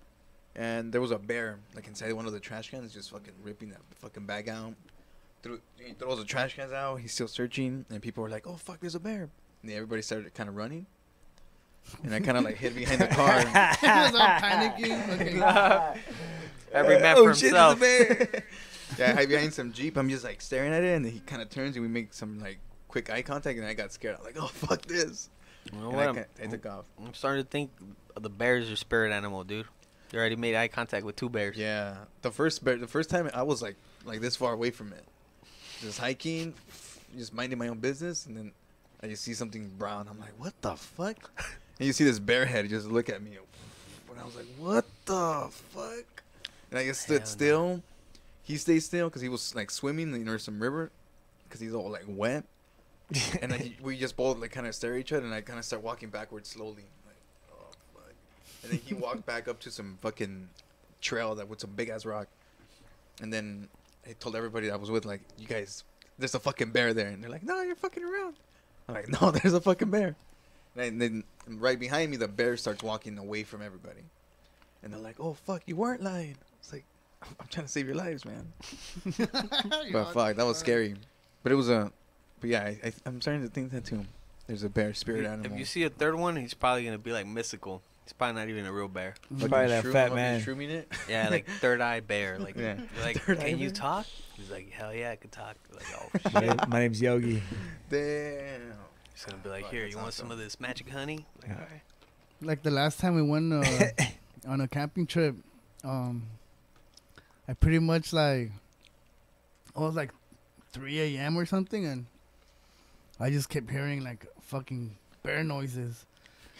Speaker 1: and there was a bear like inside one of the trash cans, just fucking ripping that fucking bag out. He throws the trash cans out. He's still searching, and people were like, "Oh fuck, there's a bear!" And everybody started kind of running, and I kind of like hid behind the car.
Speaker 2: He was all panicking. Okay.
Speaker 3: Every man for
Speaker 4: shit,
Speaker 3: himself.
Speaker 4: there's a bear.
Speaker 1: Yeah, I hide behind some Jeep. I'm just like staring at it, and then he kind of turns, and we make some like quick eye contact, and I got scared. I'm like, "Oh fuck this!"
Speaker 3: You know
Speaker 1: And
Speaker 3: what?
Speaker 1: I took off.
Speaker 3: I'm starting to think the bear is your spirit animal, dude. You already made eye contact with 2 bears.
Speaker 1: Yeah, the first time I was like this far away from it, just hiking, just minding my own business, and then I just see something brown. I'm like, what the fuck? And you see this bear head just look at me, and I was like, what the fuck? And I just stood
Speaker 3: Hell no.
Speaker 1: still. He stayed still because he was like swimming in some river, because he's all like wet. And then we just both like kind of stare at each other, and I kind of start walking backwards slowly, like, oh fuck. And then he walked back up to some fucking trail with some big ass rock, and then I told everybody I was with, like, you guys, there's a fucking bear there, and they're like, no, you're fucking around. I'm like, no, there's a fucking bear. And then right behind me, the bear starts walking away from everybody, and they're like, oh fuck, you weren't lying. It's like, I'm trying to save your lives, man. But fuck, that was scary. But it was but yeah, I'm starting to think that too. There's a bear spirit animal.
Speaker 3: If you see a third one, he's probably gonna be like mystical. He's probably not even a real bear.
Speaker 1: Fucking
Speaker 4: Probably that
Speaker 1: shroom-
Speaker 4: fat
Speaker 1: fucking
Speaker 4: man.
Speaker 1: shrooming it.
Speaker 3: Yeah, like third eye bear. Like,
Speaker 1: Yeah.
Speaker 3: like,
Speaker 1: Third eye
Speaker 3: can you
Speaker 1: bear?
Speaker 3: talk? He's like, hell yeah, I can talk. Like, oh
Speaker 4: My,
Speaker 3: shit.
Speaker 4: my name's Yogi.
Speaker 1: Damn.
Speaker 3: He's gonna be like,
Speaker 1: Fuck,
Speaker 3: here,
Speaker 1: that's
Speaker 3: you want some
Speaker 1: awesome.
Speaker 3: of this magic honey? Like,
Speaker 4: Yeah.
Speaker 3: all right.
Speaker 2: Like the last time we went on a camping trip, I pretty much like, it was like 3 a.m. or something, and I just kept hearing like fucking bear noises.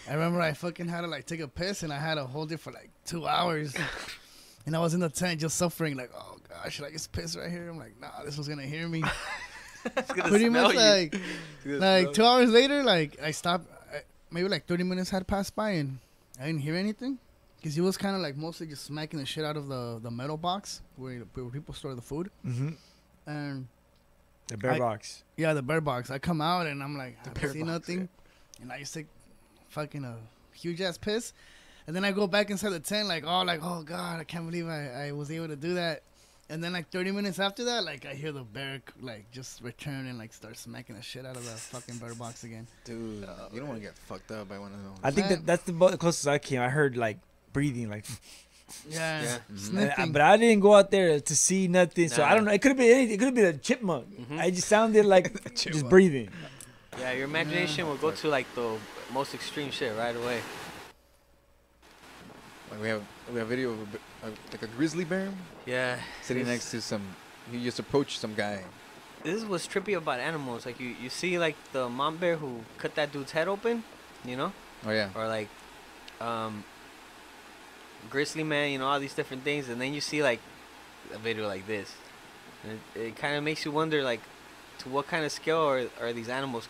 Speaker 2: I remember I fucking had to like take a piss, and I had to hold it for like 2 hours. And I was in the tent just suffering, like, oh gosh, should I just piss right here? I'm like, nah, this was gonna hear me.
Speaker 3: It's gonna
Speaker 2: Pretty
Speaker 3: smell
Speaker 2: much
Speaker 3: you.
Speaker 2: like,
Speaker 3: It's gonna smell
Speaker 2: 2 hours later, like I stopped. Maybe like 30 minutes had passed by, and I didn't hear anything, because he was kind of like mostly just smacking the shit out of the metal box where people store the food.
Speaker 4: Mm-hmm.
Speaker 2: And
Speaker 4: The bear
Speaker 2: I-
Speaker 4: box.
Speaker 2: yeah, the bear box. I come out and I'm like, I
Speaker 1: bear
Speaker 2: don't see
Speaker 1: box,
Speaker 2: nothing, and I just take fucking a huge ass piss, and then I go back inside the tent like, oh god, I can't believe I was able to do that. And then like 30 minutes after that, like I hear the bear like just return and like start smacking the shit out of the fucking bear box again.
Speaker 1: Dude, you don't want to get fucked up by one of those.
Speaker 4: I think
Speaker 2: Man.
Speaker 4: that's the closest I came. I heard like breathing, like,
Speaker 2: Yeah,
Speaker 3: Yeah.
Speaker 2: sniffing.
Speaker 4: but I didn't go out there to see nothing. So I
Speaker 3: Nah.
Speaker 4: don't know. It could have been anything. It could have been a chipmunk.
Speaker 3: Mhm.
Speaker 4: I just sounded like just
Speaker 1: Chipmunk.
Speaker 4: breathing.
Speaker 3: Yeah, your imagination will go to like the most extreme shit right away.
Speaker 1: Like we have video of like a grizzly bear
Speaker 3: Yeah.
Speaker 1: sitting
Speaker 3: This-
Speaker 1: next to some. He just approached some guy.
Speaker 3: This is what's trippy about animals. Like you see like the mom bear who cut that dude's head open, you know,
Speaker 1: Oh yeah.
Speaker 3: or like grizzly man, you know, all these different things, and then you see like a video like this, and it kind of makes you wonder like to what kind of scale are these animals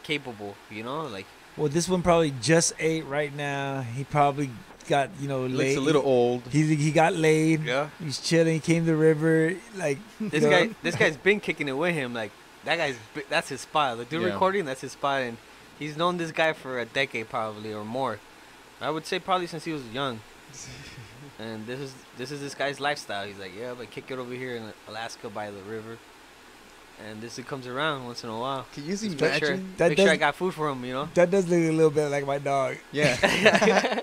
Speaker 3: capable, you know, like.
Speaker 4: Well, this one probably just ate right now. He probably got
Speaker 1: Looks
Speaker 4: laid.
Speaker 1: a little old.
Speaker 4: He got laid.
Speaker 3: Yeah.
Speaker 4: He's chilling. He came to the river. Like
Speaker 3: This
Speaker 4: you know,
Speaker 3: this guy's been kicking it with him. Like that's his spot. The dude
Speaker 1: Yeah.
Speaker 3: recording, that's his spot, and he's known this guy for a decade probably or more. I would say probably since he was young. And this is this guy's lifestyle. He's like, yeah, but kick it over here in Alaska by the river. And this comes around once in a while.
Speaker 1: Can you
Speaker 3: Just make sure,
Speaker 1: imagine?
Speaker 4: That
Speaker 3: make sure I
Speaker 4: does-
Speaker 3: got food for him, you know.
Speaker 4: that does look a little bit like my dog.
Speaker 1: Yeah.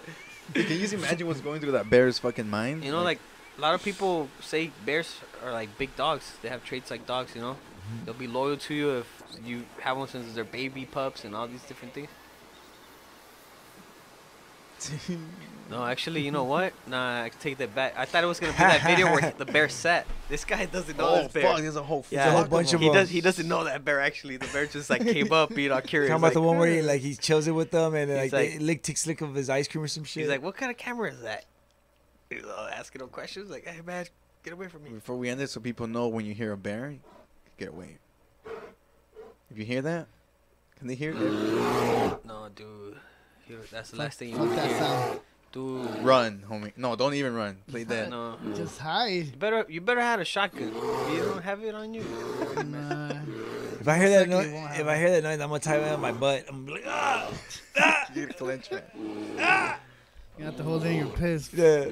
Speaker 1: Dude, can you imagine what's going through that bear's fucking mind?
Speaker 3: You know, like a lot of people say bears are like big dogs. They have traits like dogs, you know. They'll be loyal to you if you have one since they're baby pups and all these different things. No, actually, you know what? Nah, I take that back. I thought it was gonna be that video where the bear sat. This guy doesn't know
Speaker 1: Oh
Speaker 3: this bear.
Speaker 1: fuck! There's a whole
Speaker 3: Yeah,
Speaker 4: whole bunch of
Speaker 3: he
Speaker 4: them.
Speaker 3: He doesn't know that bear actually. The bear just like came up, being all curious.
Speaker 4: Talking about
Speaker 3: Like,
Speaker 4: the one where he like he chills it with them and
Speaker 3: He's
Speaker 4: like,
Speaker 3: like-
Speaker 4: they lick takes lick of his ice cream or some shit.
Speaker 3: he's like, what kind of camera is that? He's asking him questions like, hey man, get away from me.
Speaker 1: Before we end it, so people know when you hear a bear, get away. If you hear that, can they hear it?
Speaker 3: No, dude. That's the last thing you
Speaker 2: Fuck
Speaker 3: want to
Speaker 2: that
Speaker 3: hear.
Speaker 2: sound.
Speaker 3: Dude.
Speaker 1: Run, homie. No, don't even run. Play that.
Speaker 3: No.
Speaker 2: Just hide.
Speaker 3: You better have a shotgun. If you don't have it on you.
Speaker 2: Nah.
Speaker 4: if I hear that
Speaker 2: Second,
Speaker 4: noise,
Speaker 2: you won't have
Speaker 4: if I hear that noise, I'm gonna tie it on my butt. I'm like, ah,
Speaker 1: You clench, man.
Speaker 2: You have to hold in your piss.
Speaker 4: yeah.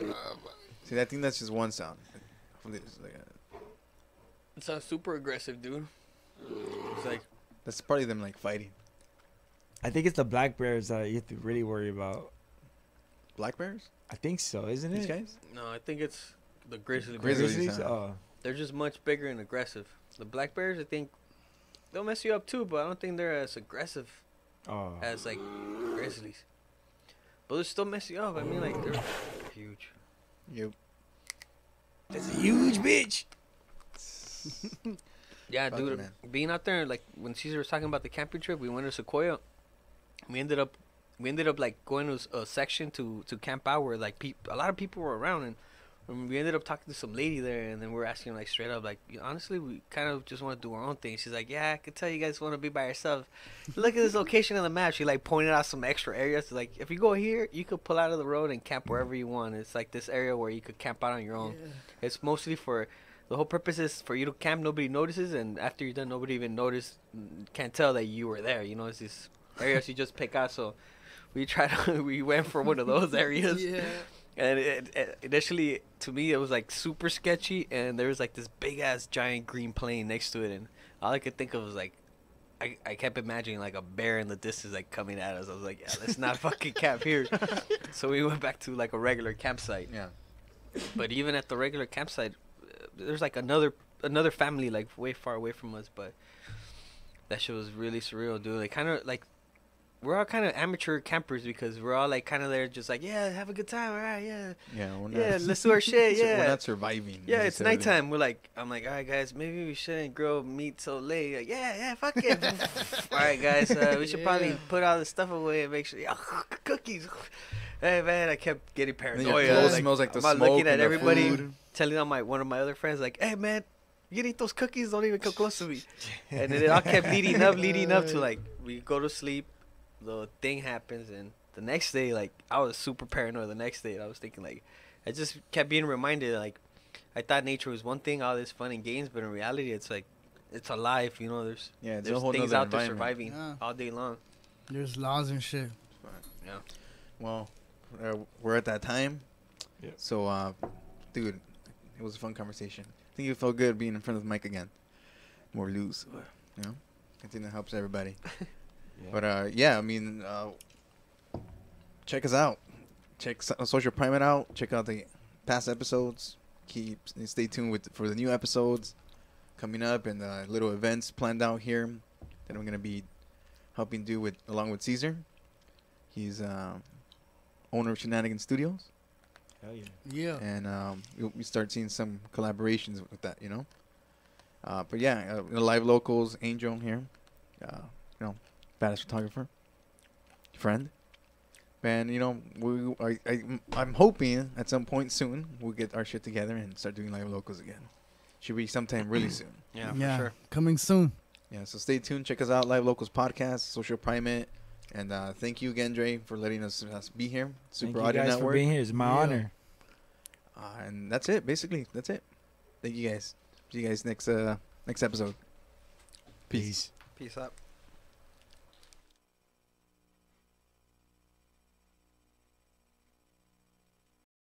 Speaker 1: See, I think that's just one sound. It's like
Speaker 3: It sounds super aggressive, dude. It's like,
Speaker 1: that's probably them like fighting.
Speaker 4: I think it's the black bears that you have to really worry about.
Speaker 1: Black bears?
Speaker 4: I think so, isn't
Speaker 1: These
Speaker 4: it?
Speaker 1: guys?
Speaker 3: no, I think it's the grizzly bears.
Speaker 1: Grizzlies.
Speaker 4: Grizzlies?
Speaker 1: huh?
Speaker 4: Oh.
Speaker 3: They're just much bigger and aggressive. The black bears, I think, they'll mess you up too, but I don't think they're as aggressive
Speaker 4: Oh.
Speaker 3: as like grizzlies. But they'll still mess you up. I mean, like they're huge.
Speaker 1: Yep.
Speaker 4: That's a huge bitch.
Speaker 3: Yeah,
Speaker 1: Fuck
Speaker 3: dude.
Speaker 1: it, man.
Speaker 3: Being out there, like when Caesar was talking about the camping trip, we went to Sequoia. We ended up like going to a section to camp out where like a lot of people were around, and we ended up talking to some lady there, and then we were asking like straight up like, honestly, we kind of just want to do our own thing. She's like, yeah, I could tell you guys want to be by yourselves. Look at this location on the map. She like pointed out some extra areas. Like if you go here, you could pull out of the road and camp wherever you want. It's like this area where you could camp out on your own. It's mostly for the whole purpose is for you to camp. Nobody notices, and after you're done, nobody even can't tell that you were there. You know, it's these areas you just pick out. So we went for one of those areas.
Speaker 2: Yeah.
Speaker 3: And it initially, to me, it was like super sketchy, and there was like this big ass giant green plane next to it, and all I could think of was like, I kept imagining like a bear in the distance like coming at us. I was like, yeah, let's not fucking camp here. So we went back to like a regular campsite.
Speaker 1: Yeah.
Speaker 3: But even at the regular campsite, there's like another family like way far away from us, but that shit was really surreal, dude. Like kind of like. We're all kind of amateur campers because we're all like kind of there just like, yeah, have a good time, all right, yeah.
Speaker 1: Yeah, we're not,
Speaker 3: Yeah, let's do our shit, yeah.
Speaker 1: We're not surviving.
Speaker 3: Yeah, it's
Speaker 1: necessarily.
Speaker 3: nighttime. I'm like, all right, guys, maybe we shouldn't grill meat so late. Like, yeah, fuck it. All right, guys, we should probably put all this stuff away and make sure. Yeah, cookies. Hey, man, I kept getting
Speaker 1: And then
Speaker 3: paranoid.
Speaker 1: your clothes
Speaker 3: Like,
Speaker 1: smells like the
Speaker 3: I'm all
Speaker 1: smoke
Speaker 3: looking at
Speaker 1: and the
Speaker 3: everybody,
Speaker 1: food.
Speaker 3: telling on one of my other friends, like, hey, man, you can eat those cookies. Don't even come close to me. And then it all kept leading up to like we go to sleep. The thing happens, and the next day, like I was super paranoid. The next day, I was thinking like, I just kept being reminded like, I thought nature was one thing, all this fun and games, but in reality, it's like, it's alive. You know, there's
Speaker 1: Yeah, it's a
Speaker 3: there's
Speaker 1: whole
Speaker 3: things
Speaker 1: nother
Speaker 3: out there
Speaker 1: environment.
Speaker 3: surviving
Speaker 2: Yeah.
Speaker 3: all day long.
Speaker 2: There's laws and shit.
Speaker 3: Yeah.
Speaker 1: Well, we're at that time.
Speaker 4: Yeah.
Speaker 1: So, dude, it was a fun conversation. I think it felt good being in front of the mic again. More loose, you know. I think that helps everybody.
Speaker 4: Yeah.
Speaker 1: But yeah, I mean, check us out. Check Social Primate out. Check out the past episodes. Stay tuned for the new episodes coming up and little events planned out here that I'm gonna be helping do along with Caesar. He's owner of Shenanigans Studios,
Speaker 4: Hell yeah.
Speaker 2: Yeah.
Speaker 1: and we start seeing some collaborations with that, you know. But yeah, Live Locals, Angel here, you know, badass photographer, friend. And you know, I'm hoping at some point soon we'll get our shit together and start doing Live Locals again. Should be sometime really soon.
Speaker 3: Yeah,
Speaker 2: Yeah.
Speaker 3: for sure.
Speaker 2: Coming soon.
Speaker 1: Yeah, so stay tuned. Check us out, Live Locals Podcast, Social Primate. And thank you again, Dre, for letting us be here. Super
Speaker 4: Thank you
Speaker 1: Audio
Speaker 4: guys
Speaker 1: Network.
Speaker 4: for being here. It's my
Speaker 2: Yeah.
Speaker 4: honor.
Speaker 1: And that's it, basically. That's it. Thank you guys. See you guys next episode. Peace.
Speaker 3: Peace out.